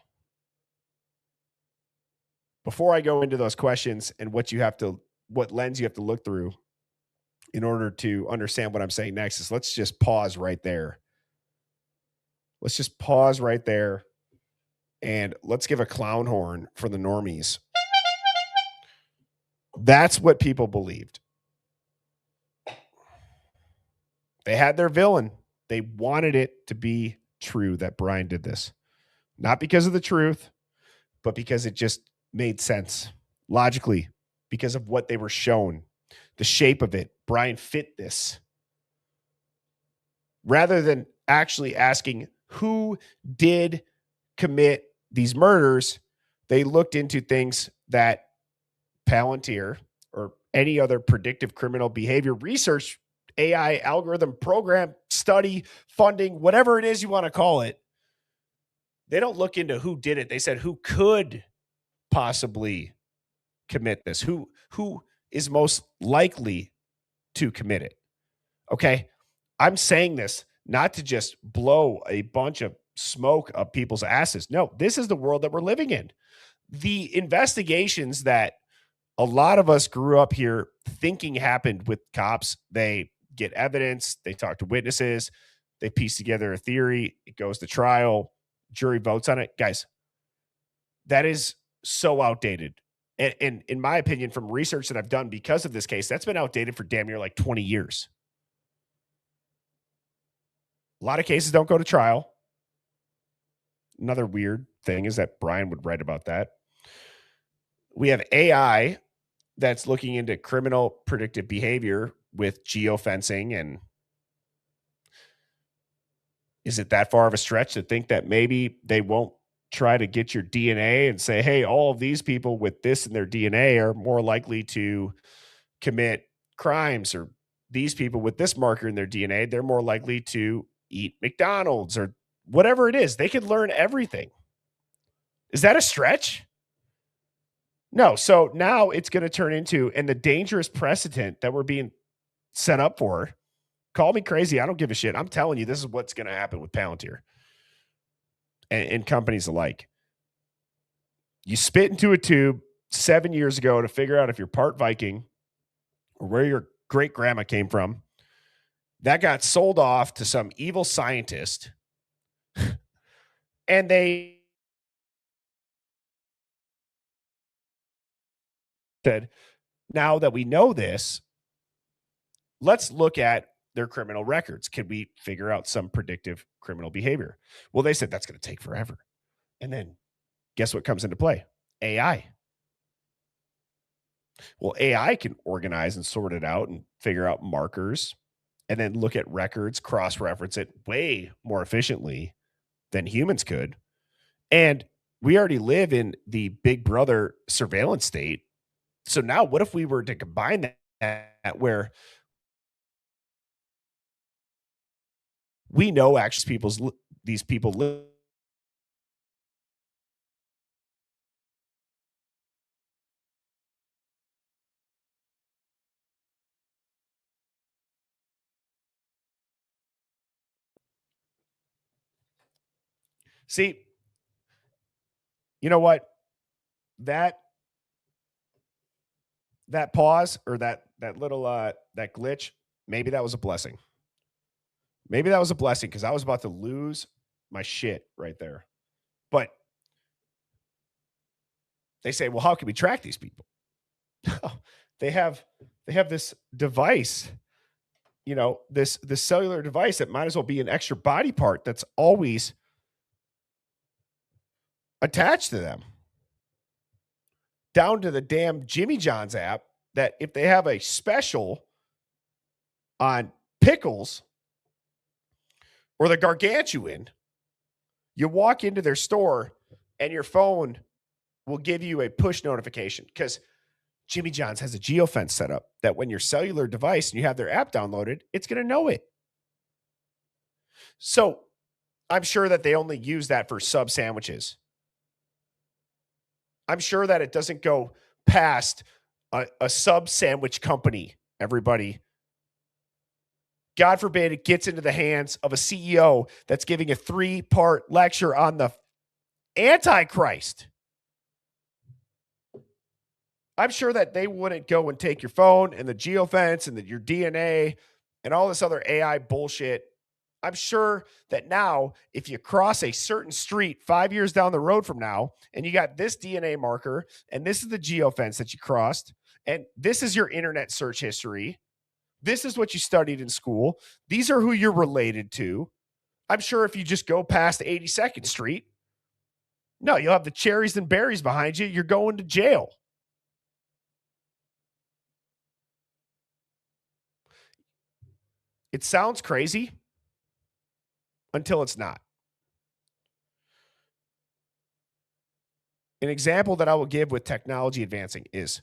Before I go into those questions and what lens you have to look through in order to understand what I'm saying next, is let's just pause right there. Let's just pause right there and let's give a clown horn for the normies. That's what people believed. They had their villain. They wanted it to be true that Brian did this. Not because of the truth, but because it just made sense logically, because of what they were shown, the shape of it. Brian fit this. Rather than actually asking who did commit these murders, they looked into things that Palantir or any other predictive criminal behavior research, AI algorithm, program, study, funding, whatever it is you want to call it, They don't look into who did it. They said who could possibly commit this, who is most likely to commit it. Okay. I'm saying this not to just blow a bunch of smoke up people's asses. No, this is the world that we're living in. The investigations that a lot of us grew up here thinking happened with cops, they get evidence, they talk to witnesses, they piece together a theory, it goes to trial, jury votes on it. Guys, that is so outdated. And in my opinion, from research that I've done because of this case, that's been outdated for damn near like 20 years. A lot of cases don't go to trial. Another weird thing is that Brian would write about that. We have AI that's looking into criminal predictive behavior with geofencing. And is it that far of a stretch to think that maybe they won't try to get your DNA and say, hey, all of these people with this in their DNA are more likely to commit crimes, or these people with this marker in their DNA, they're more likely to eat McDonald's, or whatever it is. They could learn everything. Is that a stretch? No. So now it's going to turn into, and the dangerous precedent that we're being set up for, call me crazy, I don't give a shit. I'm telling you, this is what's going to happen with Palantir and companies alike. You spit into a tube 7 years ago to figure out if you're part Viking or where your great grandma came from. That got sold off to some evil scientist. And they said, now that we know this, let's look at their criminal records. Can we figure out some predictive criminal behavior? Well, they said that's going to take forever. And then guess what comes into play? AI. Well, AI can organize and sort it out and figure out markers and then look at records, cross-reference it way more efficiently than humans could. And we already live in the Big Brother surveillance state. So now what if we were to combine that where we know actually these people live. See, you know what? That pause, or that little that glitch, maybe that was a blessing. Maybe that was a blessing, because I was about to lose my shit right there. But they say, well, how can we track these people? they have this device, this cellular device that might as well be an extra body part that's always attached to them, down to the damn Jimmy John's app, that if they have a special on pickles or the gargantuan, you walk into their store and your phone will give you a push notification, because Jimmy John's has a geofence set up that when your cellular device and you have their app downloaded, it's going to know it. So I'm sure that they only use that for sub sandwiches. I'm sure that it doesn't go past a sub sandwich company, everybody. God forbid it gets into the hands of a CEO that's giving a 3-part lecture on the Antichrist. I'm sure that they wouldn't go and take your phone and the geofence and your DNA and all this other AI bullshit. I'm sure that now, if you cross a certain street 5 years down the road from now, and you got this DNA marker, and this is the geofence that you crossed, and this is your internet search history, this is what you studied in school, these are who you're related to. I'm sure if you just go past 82nd Street, no, you'll have the cherries and berries behind you. You're going to jail. It sounds crazy until it's not. An example that I will give with technology advancing is,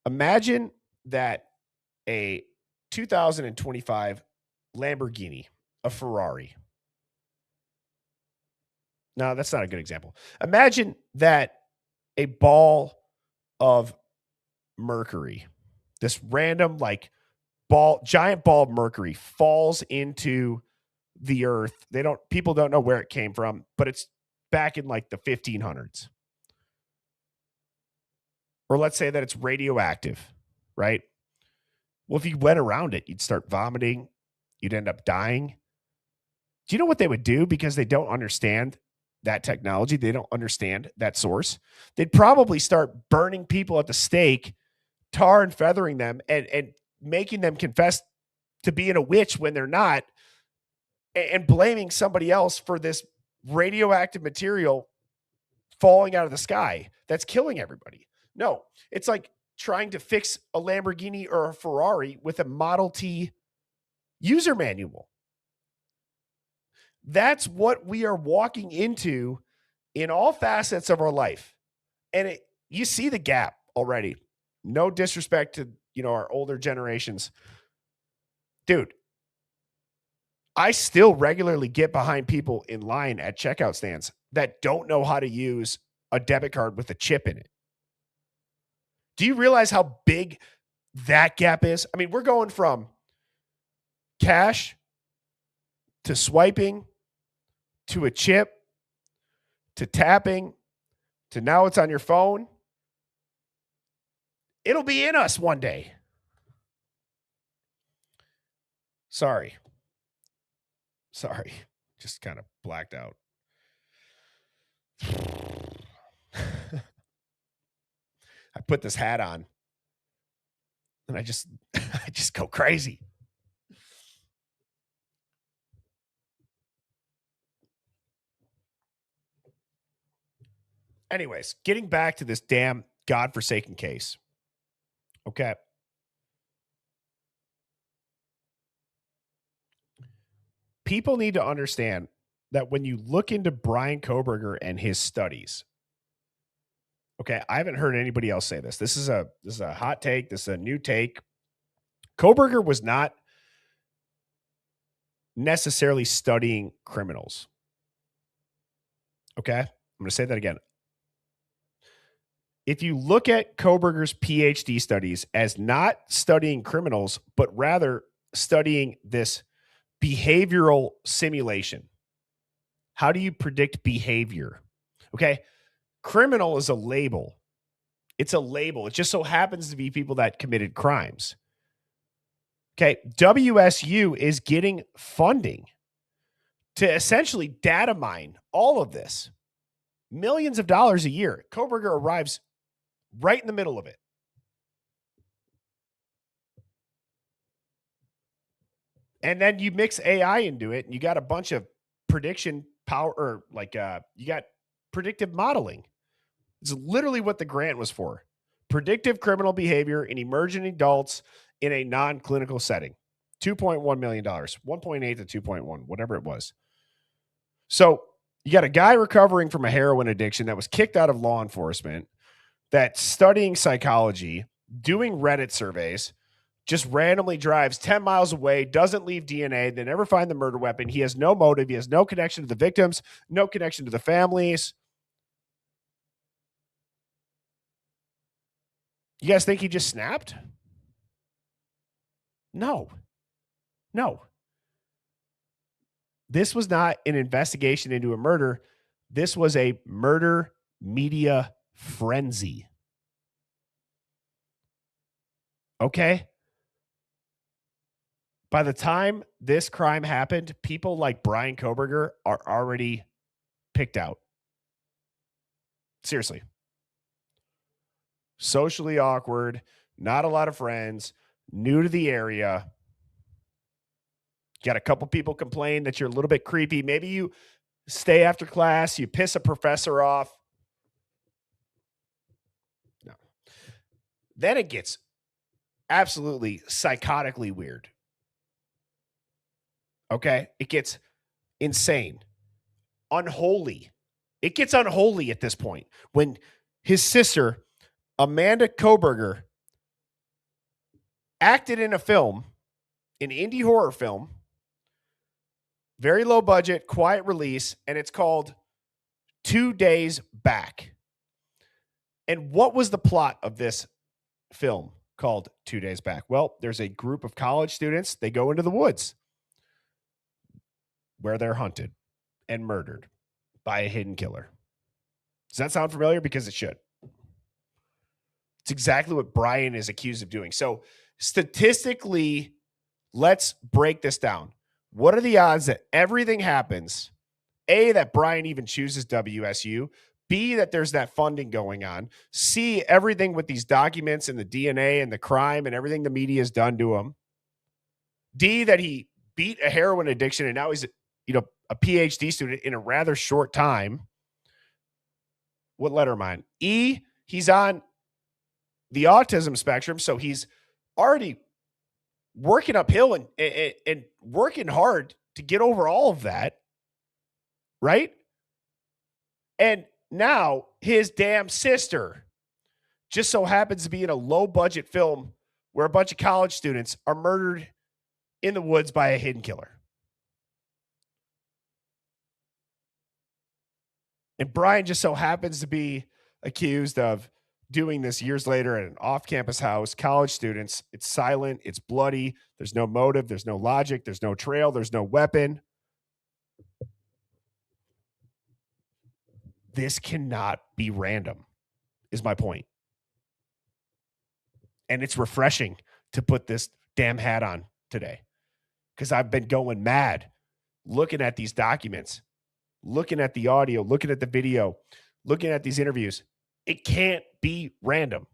imagine that a 2025 Lamborghini, a Ferrari, No, that's not a good example. Imagine that a ball of mercury, this random like giant ball of mercury falls into the earth. People don't know where it came from, but it's back in like the 1500s. Or let's say that it's radioactive, right? Well, if you went around it, you'd start vomiting, you'd end up dying. Do you know what they would do? Because they don't understand that technology, they don't understand that source. They'd probably start burning people at the stake, tar and feathering them, and making them confess to being a witch when they're not, and blaming somebody else for this radioactive material falling out of the sky that's killing everybody. No, it's like trying to fix a Lamborghini or a Ferrari with a Model T user manual. That's what we are walking into in all facets of our life. And you see the gap already. No disrespect to, our older generations. Dude, I still regularly get behind people in line at checkout stands that don't know how to use a debit card with a chip in it. Do you realize how big that gap is? I mean, we're going from cash to swiping to a chip to tapping to now it's on your phone. It'll be in us one day. Sorry. Just kind of blacked out. I put this hat on and I just go crazy. Anyways, getting back to this damn godforsaken case. Okay. People need to understand that when you look into Brian Kohberger and his studies, okay, I haven't heard anybody else say this. This is a hot take. This is a new take. Kohberger was not necessarily studying criminals. Okay, I'm going to say that again. If you look at Kohberger's PhD studies as not studying criminals, but rather studying this behavioral simulation. How do you predict behavior? Okay. Criminal is a label. It's a label. It just so happens to be people that committed crimes. Okay. WSU is getting funding to essentially data mine all of this. Millions of dollars a year. Kohberger arrives right in the middle of it. And then you mix AI into it and you got a bunch of prediction power, or you got predictive modeling. It's literally what the grant was for. Predictive criminal behavior in emerging adults in a non-clinical setting. $2.1 million, 1.8 to 2.1, whatever it was. So you got a guy recovering from a heroin addiction that was kicked out of law enforcement, that's studying psychology, doing Reddit surveys, just randomly drives 10 miles away, doesn't leave DNA, they never find the murder weapon. He has no motive. He has no connection to the victims, no connection to the families. You guys think he just snapped? No. This was not an investigation into a murder. This was a murder media frenzy. Okay? By the time this crime happened, people like Brian Kohberger are already picked out. Seriously. Socially awkward, not a lot of friends, new to the area. Got a couple people complain that you're a little bit creepy. Maybe you stay after class, you piss a professor off. No. Then it gets absolutely psychotically weird. Okay? It gets insane. Unholy. It gets unholy at this point. When his sister, Amanda Kohberger, acted in a film, an indie horror film, very low budget, quiet release, and it's called 2 days back. And what was the plot of this film called 2 Days Back? Well, there's a group of college students. They go into the woods where they're hunted and murdered by a hidden killer. Does that sound familiar? Because it should. It's exactly what Brian is accused of doing. So statistically, let's break this down. What are the odds that everything happens? A, that Brian even chooses WSU. B, that there's that funding going on. C, everything with these documents and the DNA and the crime and everything the media has done to him. D, that he beat a heroin addiction and now he's, a PhD student in a rather short time. What letter am I on? E, he's on the autism spectrum, so he's already working uphill and working hard to get over all of that, right? And now his damn sister just so happens to be in a low-budget film where a bunch of college students are murdered in the woods by a hidden killer. And Brian just so happens to be accused of doing this years later at an off-campus house, college students. It's silent. It's bloody. There's no motive. There's no logic. There's no trail. There's no weapon. This cannot be random, is my point. And it's refreshing to put this damn hat on today because I've been going mad looking at these documents, looking at the audio, looking at the video, looking at these interviews. It can't be random.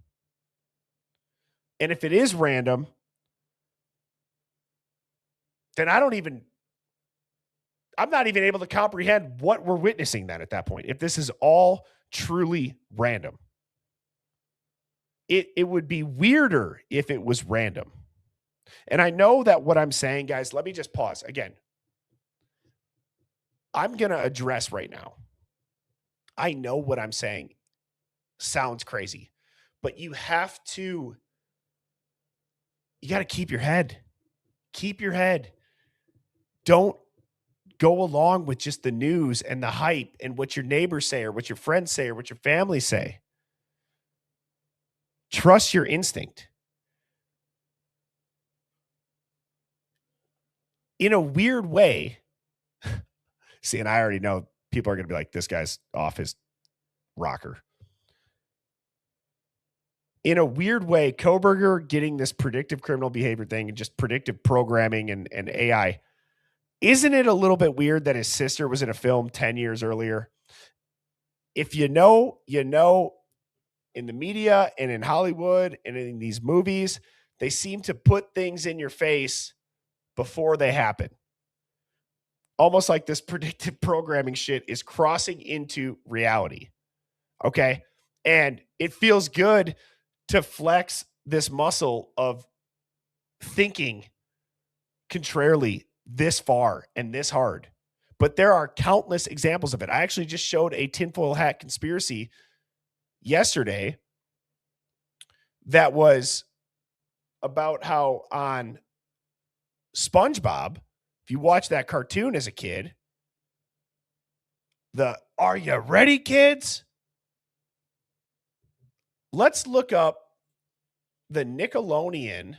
And if it is random, then I'm not even able to comprehend what we're witnessing then at that point. If this is all truly random, it would be weirder if it was random. And I know that what I'm saying, guys, let me just pause again. I'm going to address right now. I know what I'm saying sounds crazy, but you got to keep your head. Keep your head. Don't go along with just the news and the hype and what your neighbors say or what your friends say or what your family say. Trust your instinct. In a weird way, see, and I already know people are going to be like, this guy's off his rocker. In a weird way, Kohberger getting this predictive criminal behavior thing and just predictive programming and AI, isn't it a little bit weird that his sister was in a film 10 years earlier? If you know, in the media and in Hollywood and in these movies, they seem to put things in your face before they happen. Almost like this predictive programming shit is crossing into reality. Okay. And it feels good to flex this muscle of thinking contrarily this far and this hard. But there are countless examples of it. I actually just showed a tinfoil hat conspiracy yesterday that was about how on SpongeBob, if you watch that cartoon as a kid, Are You Ready, Kids? Let's look up the Nickelodeon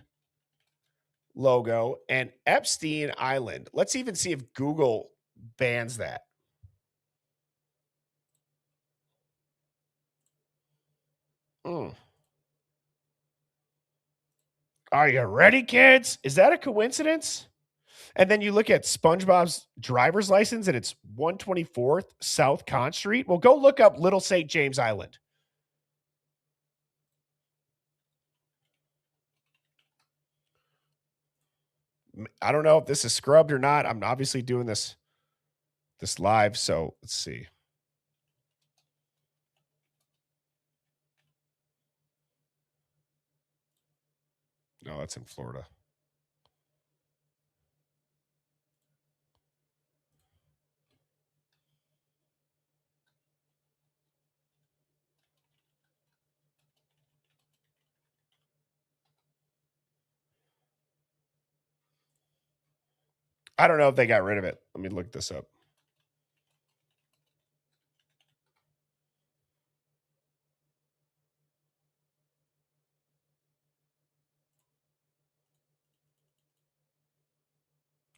logo and Epstein Island. Let's even see if Google bans that. Are you ready, kids? Is that a coincidence? And then you look at SpongeBob's driver's license and it's 124th South Con Street. Well, go look up Little St. James Island. I don't know if this is scrubbed or not. I'm obviously doing this live, so let's see. No, that's in Florida. I don't know if they got rid of it. Let me look this up.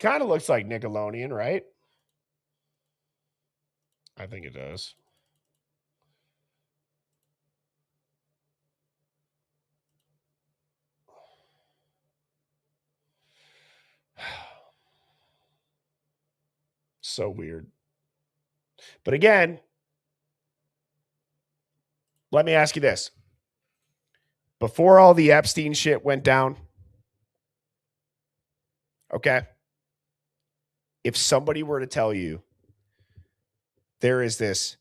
Kind of looks like Nickelodeon, right? I think it does. So weird. But again, let me ask you this. Before all the Epstein shit went down, okay, if somebody were to tell you there is this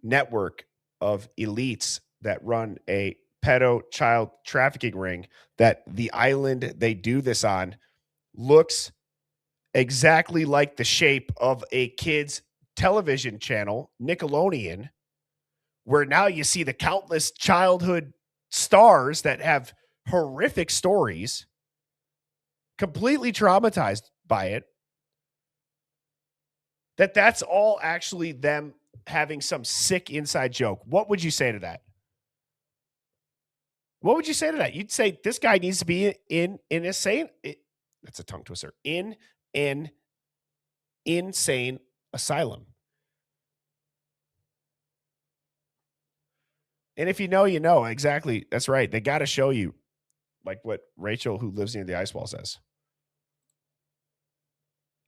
network of elites that run a pedo child trafficking ring, that the island they do this on looks exactly like the shape of a kid's television channel, Nickelodeon, where now you see the countless childhood stars that have horrific stories, completely traumatized by it, that's all actually them having some sick inside joke. What would you say to that? What would you say to that? You'd say this guy needs to be in insane. That's a tongue twister. In an insane asylum. And if you know, you know. Exactly. That's right. They got to show you, like what Rachel, who lives near the ice wall, says.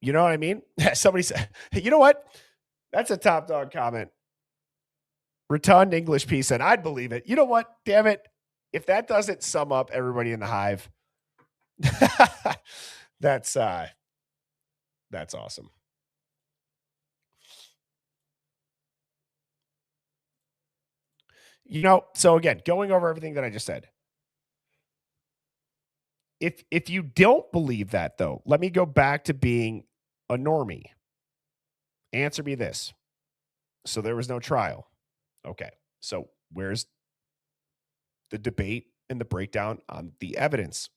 You know what I mean? Somebody said, you know what? That's a top dog comment. Rotund English P said, I'd believe it. You know what? Damn it. If that doesn't sum up everybody in the hive, that's awesome. You know, so again, going over everything that I just said. If you don't believe that, though, let me go back to being a normie. Answer me this. So there was no trial. Okay. So where's the debate and the breakdown on the evidence?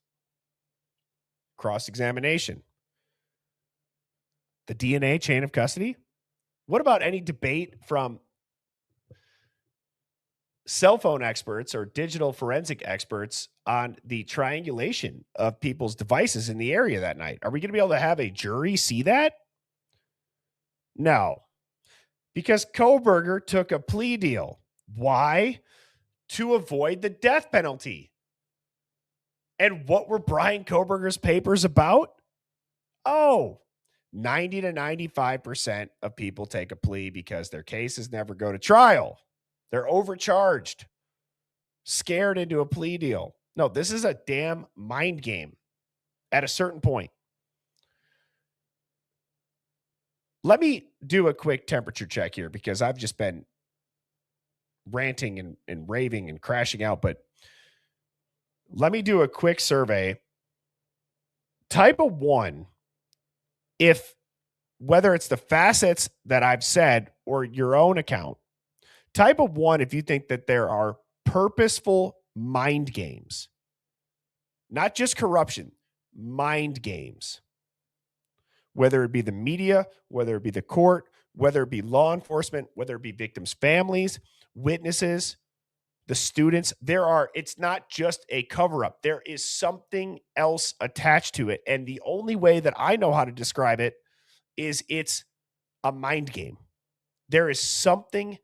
Cross-examination. The DNA chain of custody? What about any debate from cell phone experts or digital forensic experts on the triangulation of people's devices in the area that night? Are we going to be able to have a jury see that? No. Because Kohberger took a plea deal. Why? To avoid the death penalty. And what were Brian Kohberger's papers about? Oh, 90 to 95% of people take a plea because their cases never go to trial. They're overcharged, scared into a plea deal. No, this is a damn mind game at a certain point. Let me do a quick temperature check here because I've just been ranting and raving and crashing out. But let me do a quick survey. Type of 1, if whether it's the facets that I've said or your own account, type of 1 if you think that there are purposeful mind games, not just corruption, mind games. Whether it be the media, whether it be the court, whether it be law enforcement, whether it be victims' families, witnesses, the students, it's not just a cover-up. There is something else attached to it. And the only way that I know how to describe it is it's a mind game. There is something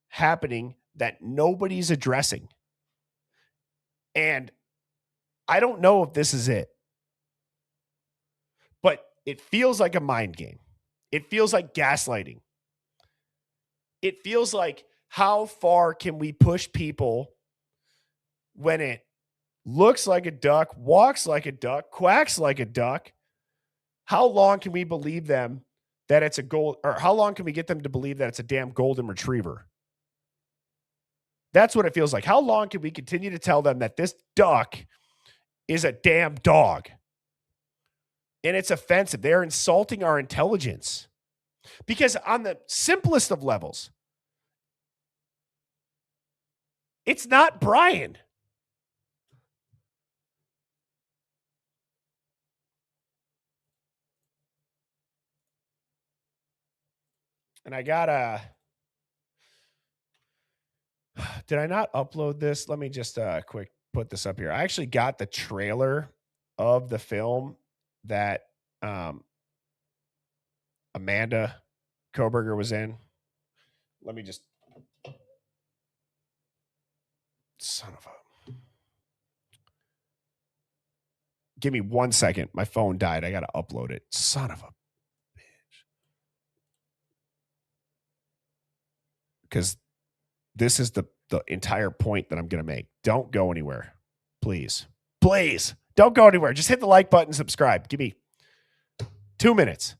happening that nobody's addressing. And I don't know if this is it, but it feels like a mind game. It feels like gaslighting. It feels like, how far can we push people when it looks like a duck, walks like a duck, quacks like a duck? How long can we believe them that it's a gold, or how long can we get them to believe that it's a damn golden retriever? That's what it feels like. How long can we continue to tell them that this duck is a damn dog? And it's offensive. They're insulting our intelligence. Because on the simplest of levels, it's not Brian. And I gotta, did I not upload this? Let me just quick put this up here. I actually got the trailer of the film that Amanda Kohberger was in. Let me just. Son of a. Give me 1 second. My phone died. I got to upload it. Son of a bitch. Because this is the entire point that I'm going to make. Don't go anywhere. Please. Please. Don't go anywhere. Just hit the like button, subscribe. Give me 2 minutes.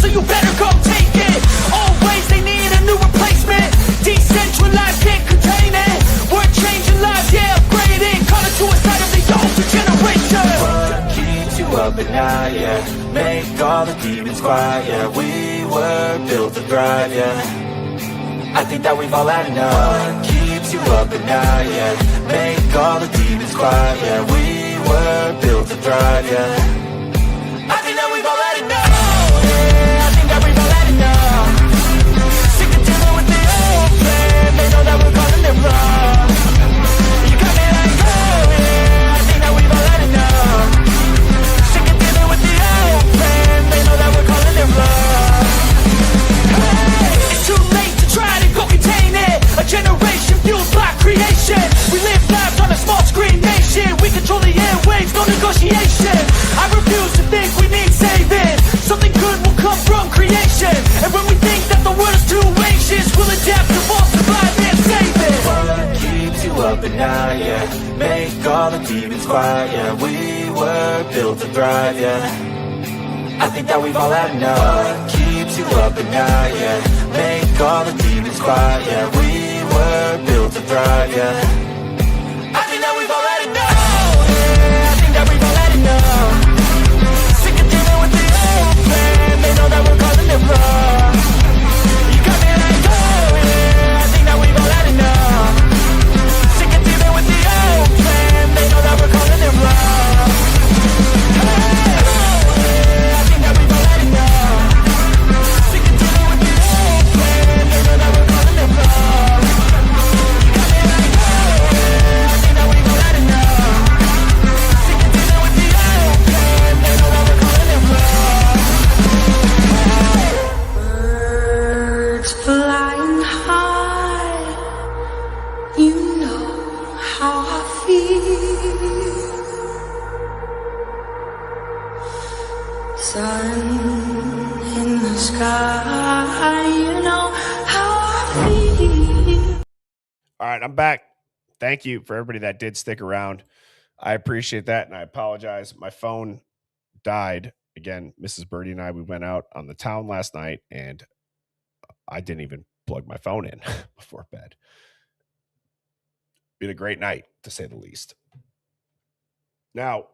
You better go take it. Always they need a new replacement. Decentralized, can't contain it. We're changing lives, yeah, upgrading. Call it suicide of the older generation. What keeps you up at night, yeah? Make all the demons quiet, yeah. We were built to thrive, yeah. I think that we've all had enough. What keeps you up at night, yeah? Make all the demons quiet, yeah. We were built to thrive, yeah. I think that we've all had enough. Sick of dealing with the old plan. They know that we're calling them wrong. You got me like, oh yeah, I think that we've all had enough. Sick of dealing with the old plan. They know that we're calling them wrong. Hey, it's too late to try to go contain it. A generation fueled by creation. We live lives on a small screen nation. We control the airwaves, no negotiation. I refuse to think we need saving. Something good will come from creation. And when we think that the world is too anxious, we'll adapt, evolve, survive, and save it. What keeps you up at night, yeah? Make all the demons quiet, yeah. We were built to thrive, yeah. I think that we've all had enough. What keeps you up at night, yeah? Make all the demons quiet, yeah. We were built to thrive, yeah. I think that we've all had enough. Oh, yeah, I think that we've all had enough. Sick of dealing with the old plan. They know that we're calling them wrong. You got me like, oh yeah, I think that we've all had enough. Sick of dealing with the old plan. They know that we're calling them wrong. Hey, oh yeah, I think that we've all had enough. Sick of dealing with the old plan. They know that we're calling them wrong. You got me like, oh yeah, I think that we've all had enough. Sick of dealing with the old plan. They know that we're calling them wrong. Birds flying high, you know how I feel. Sun in the sky, you know how I feel. All right, I'm back. Thank you for everybody that did stick around. I appreciate that, and I apologize. My phone died. Again, Mrs. Birdie and I, we went out on the town last night, and I didn't even plug my phone in before bed. Been a great night, to say the least. Now,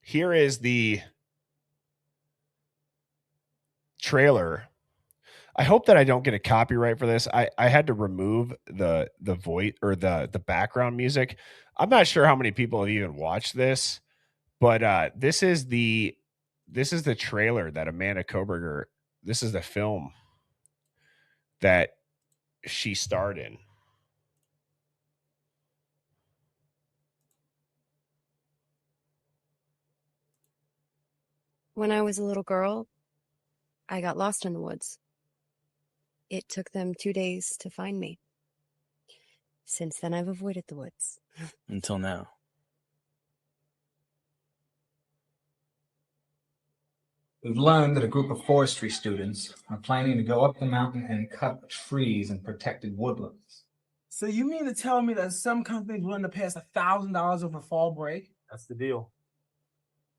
here is the trailer. I hope that I don't get a copyright for this. I had to remove the voice or the background music. I'm not sure how many people have even watched this, but this is the trailer that Amanda Kohberger. This is the film that she starred in. When I was a little girl, I got lost in the woods. It took them 2 days to find me. Since then, I've avoided the woods. Until now. We've learned that a group of forestry students are planning to go up the mountain and cut trees in protected woodlands. So you mean to tell me that some companies willing to pay us $1,000 over fall break? That's the deal.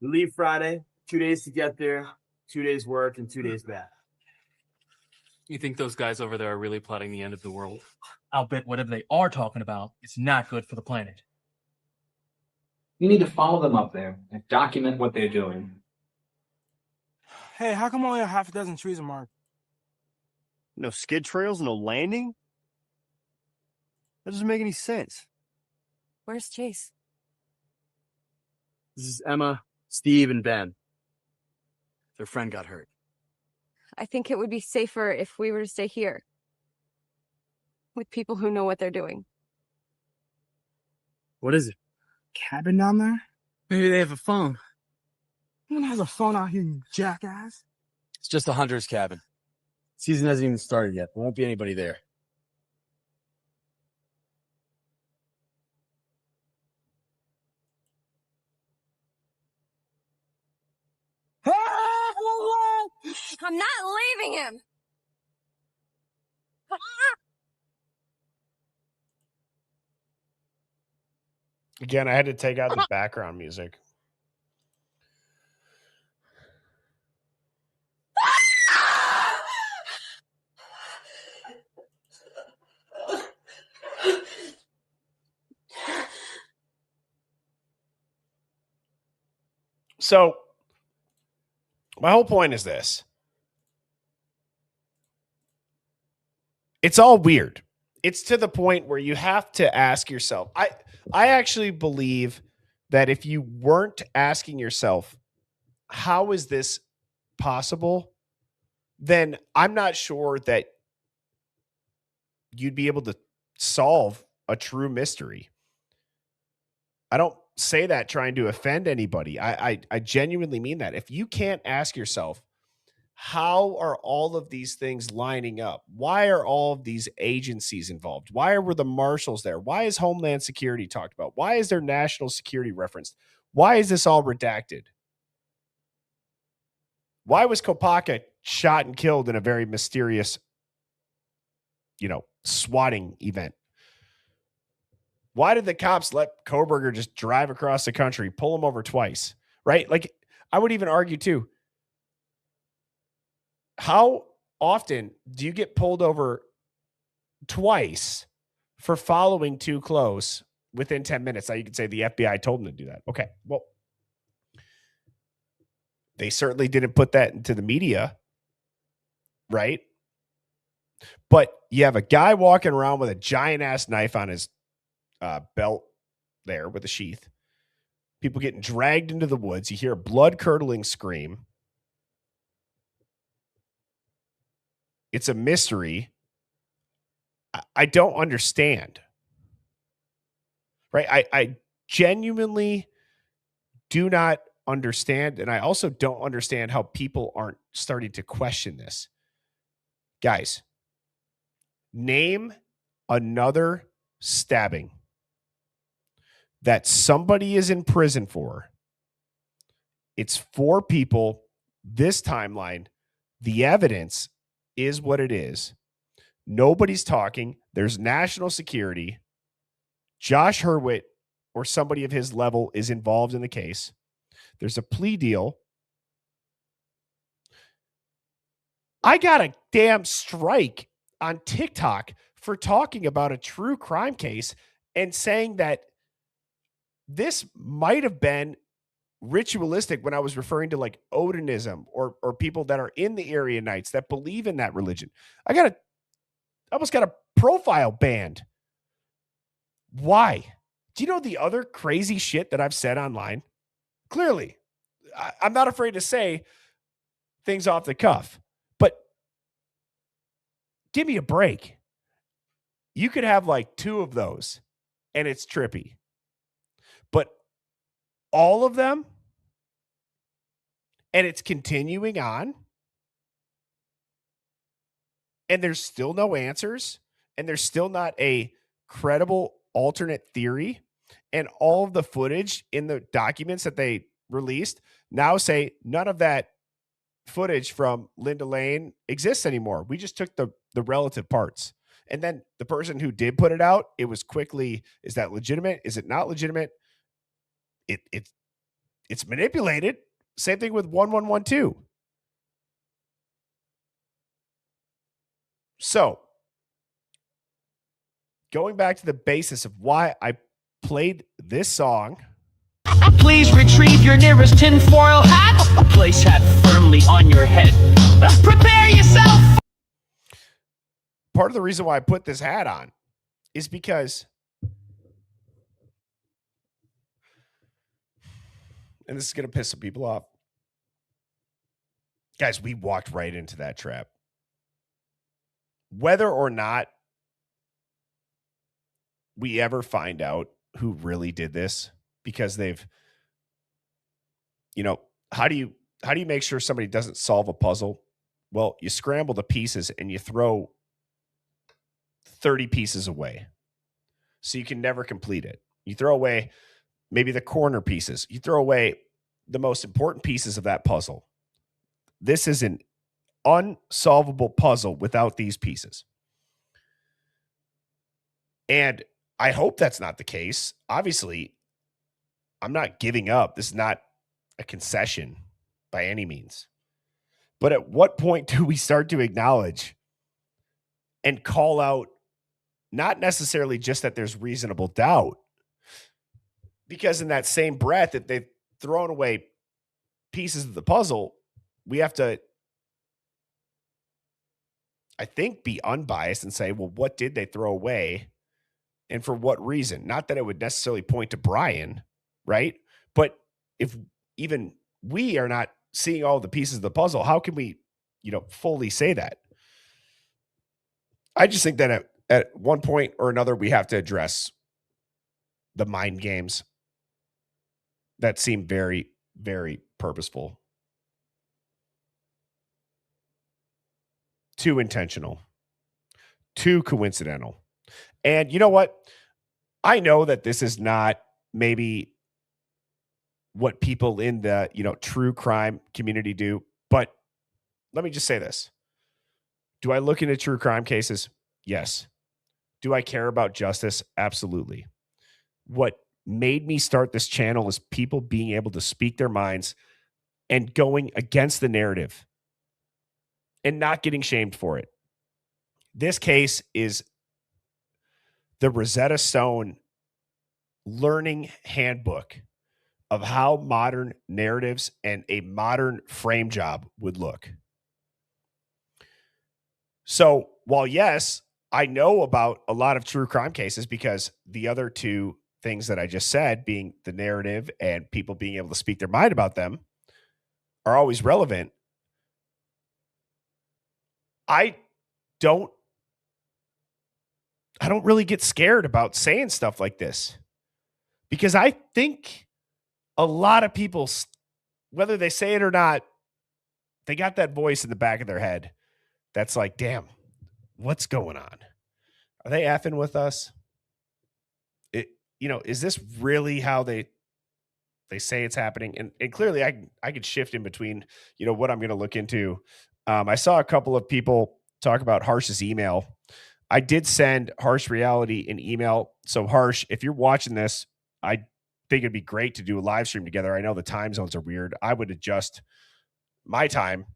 We leave Friday, 2 days to get there, 2 days work, and 2 days back. You think those guys over there are really plotting the end of the world? I'll bet whatever they are talking about is not good for the planet. You need to follow them up there and document what they're doing. Hey, how come only a half a dozen trees are marked? No skid trails, no landing? That doesn't make any sense. Where's Chase? This is Emma, Steve, and Ben. Their friend got hurt. I think it would be safer if we were to stay here with people who know what they're doing. What is it? Cabin down there? Maybe they have a phone. No one has a phone out here, you jackass. It's just a hunter's cabin. Season hasn't even started yet. There won't be anybody there. I'm not leaving him. Again, I had to take out the background music. So, my whole point is this. It's all weird. It's to the point where you have to ask yourself. I actually believe that if you weren't asking yourself, how is this possible? Then I'm not sure that you'd be able to solve a true mystery. I don't say that trying to offend anybody. I genuinely mean that. If you can't ask yourself, how are all of these things lining up? Why are all of these agencies involved? Why were the marshals there? Why is Homeland Security talked about? Why is there national security referenced? Why is this all redacted? Why was Kopaka shot and killed in a very mysterious, swatting event? Why did the cops let Kohberger just drive across the country, pull him over twice, right? Like, I would even argue too, how often do you get pulled over twice for following too close within 10 minutes? Now you could say the FBI told them to do that. Okay, well, they certainly didn't put that into the media, right? But you have a guy walking around with a giant ass knife on his belt there with a sheath. People getting dragged into the woods. You hear a blood curdling scream. It's a mystery. I don't understand. Right? I genuinely do not understand. And I also don't understand how people aren't starting to question this. Guys, name another stabbing that somebody is in prison for. It's 4 people. This timeline, the evidence is what it is. Nobody's talking. There's national security. Josh Hurwitz or somebody of his level is involved in the case. There's a plea deal. I got a damn strike on TikTok for talking about a true crime case and saying that this might have been ritualistic when I was referring to like Odinism or people that are in the Aryan Knights that believe in that religion. I almost got a profile banned. Why? Do you know the other crazy shit that I've said online? Clearly, I'm not afraid to say things off the cuff, but give me a break. You could have like 2 of those and it's trippy. But all of them, and it's continuing on, and there's still no answers, and there's still not a credible alternate theory, and all of the footage in the documents that they released now say none of that footage from Linda Lane exists anymore. We just took the relative parts. And then the person who did put it out, it was quickly, is that legitimate? Is it not legitimate? It's manipulated. Same thing with 1112. So, going back to the basis of why I played this song. Please retrieve your nearest tinfoil hat. Place hat firmly on your head. Prepare yourself. Part of the reason why I put this hat on is because and this is going to piss some people off. Guys, we walked right into that trap. Whether or not we ever find out who really did this, because they've, how do you make sure somebody doesn't solve a puzzle? Well, you scramble the pieces and you throw 30 pieces away. So you can never complete it. You throw away maybe the corner pieces. You throw away the most important pieces of that puzzle. This is an unsolvable puzzle without these pieces. And I hope that's not the case. Obviously, I'm not giving up. This is not a concession by any means. But at what point do we start to acknowledge and call out, not necessarily just that there's reasonable doubt, because in that same breath that they've thrown away pieces of the puzzle, we have to, I think, be unbiased and say, well, what did they throw away and for what reason? Not that it would necessarily point to Brian, right? But if even we are not seeing all the pieces of the puzzle, how can we, fully say that? I just think that at one point or another, we have to address the mind games that seem very, very purposeful. Too intentional. Too coincidental. And you know what? I know that this is not maybe what people in the, true crime community do, but let me just say this. Do I look into true crime cases? Yes. Do I care about justice? Absolutely. What made me start this channel is people being able to speak their minds and going against the narrative and not getting shamed for it. This case is the Rosetta Stone learning handbook of how modern narratives and a modern frame job would look. So while, yes, I know about a lot of true crime cases because the other two things that I just said, being the narrative and people being able to speak their mind about them, are always relevant, I don't really get scared about saying stuff like this, because I think a lot of people, whether they say it or not, they got that voice in the back of their head that's like, damn, what's going on? Are they effing with us? Is this really how they say it's happening? And clearly I could shift in between, what I'm going to look into. I saw a couple of people talk about Harsh's email. I did send Harsh Reality an email. So Harsh, if you're watching this, I think it'd be great to do a live stream together. I know the time zones are weird. I would adjust my time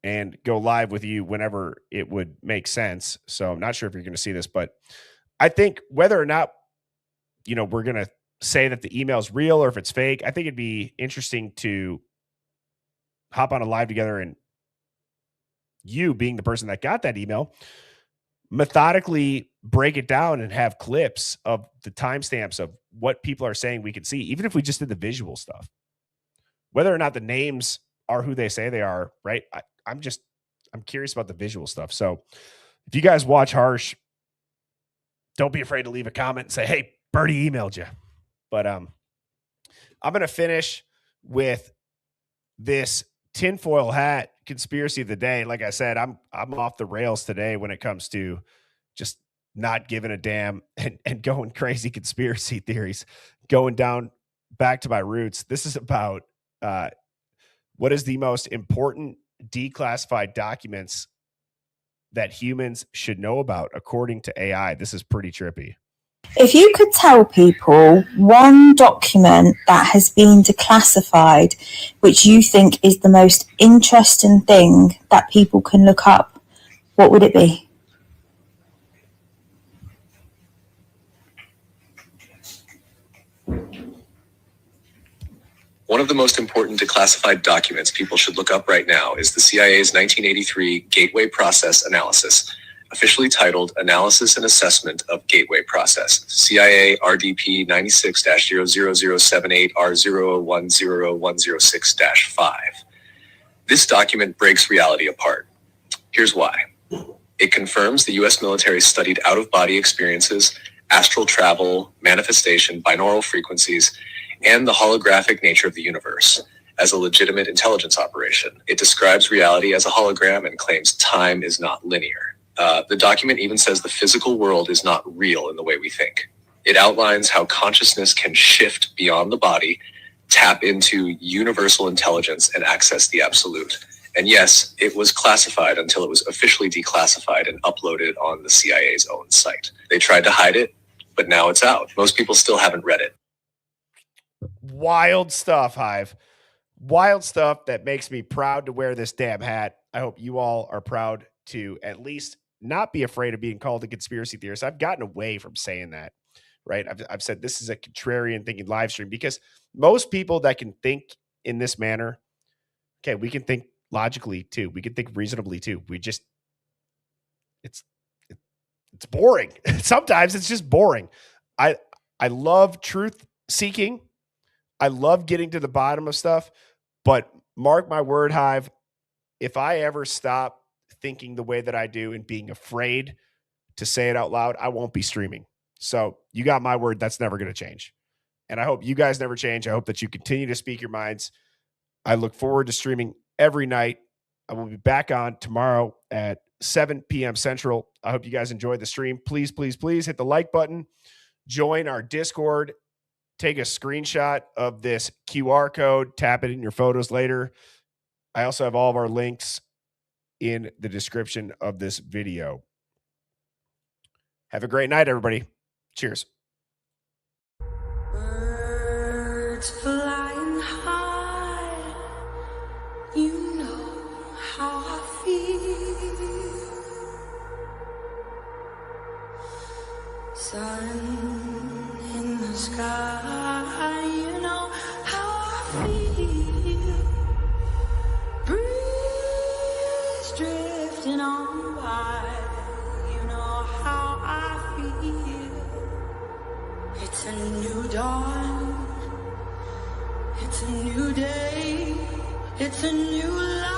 and go live with you whenever it would make sense. So I'm not sure if you're going to see this, but I think whether or not, we're going to say that the email is real or if it's fake, I think it'd be interesting to hop on a live together and you, being the person that got that email, methodically break it down and have clips of the timestamps of what people are saying we can see, even if we just did the visual stuff. Whether or not the names are who they say they are, right? I'm curious about the visual stuff. So if you guys watch Harsh, don't be afraid to leave a comment and say, hey, Birdie emailed you. But I'm going to finish with this tinfoil hat conspiracy of the day. Like I said, I'm off the rails today when it comes to just not giving a damn and going crazy conspiracy theories, going down back to my roots. This is about what is the most important declassified documents that humans should know about according to AI. This is pretty trippy. If you could tell people one document that has been declassified, which you think is the most interesting thing that people can look up, what would it be? One of the most important declassified documents people should look up right now is the CIA's 1983 Gateway Process Analysis. officially titled Analysis and Assessment of Gateway Process, CIA RDP 96-0078R0010106-5. This document breaks reality apart. Here's why. It confirms the U.S. military studied out-of-body experiences, astral travel, manifestation, binaural frequencies, and the holographic nature of the universe as a legitimate intelligence operation. It describes reality as a hologram and claims time is not linear. The document even says the physical world is not real in the way we think. It outlines how consciousness can shift beyond the body, tap into universal intelligence, and access the absolute. And yes, it was classified until it was officially declassified and uploaded on the CIA's own site. They tried to hide it, but now it's out. Most people still haven't read it. Wild stuff, Hive. Wild stuff that makes me proud to wear this damn hat. I hope you all are proud to at least not be afraid of being called a conspiracy theorist. I've gotten away from saying that, right? I've said this is a contrarian thinking live stream because most people that can think in this manner, okay, we can think logically too. We can think reasonably too. We just, it's boring. Sometimes it's just boring. I love truth seeking. I love getting to the bottom of stuff, but mark my word, Hive, if I ever stop thinking the way that I do and being afraid to say it out loud, I won't be streaming. So you got my word. That's never going to change. And I hope you guys never change. I hope that you continue to speak your minds. I look forward to streaming every night. I will be back on tomorrow at 7 p.m. Central. I hope you guys enjoyed the stream. Please, please, please hit the like button. Join our Discord. Take a screenshot of this QR code. Tap it in your photos later. I also have all of our links in the description of this video. Have a great night, everybody. Cheers. Birds flying high, you know how I feel. Sun in the sky, you know how I feel. Breeze drifting on by, you know how I feel. It's a new dawn, it's a new day, it's a new life.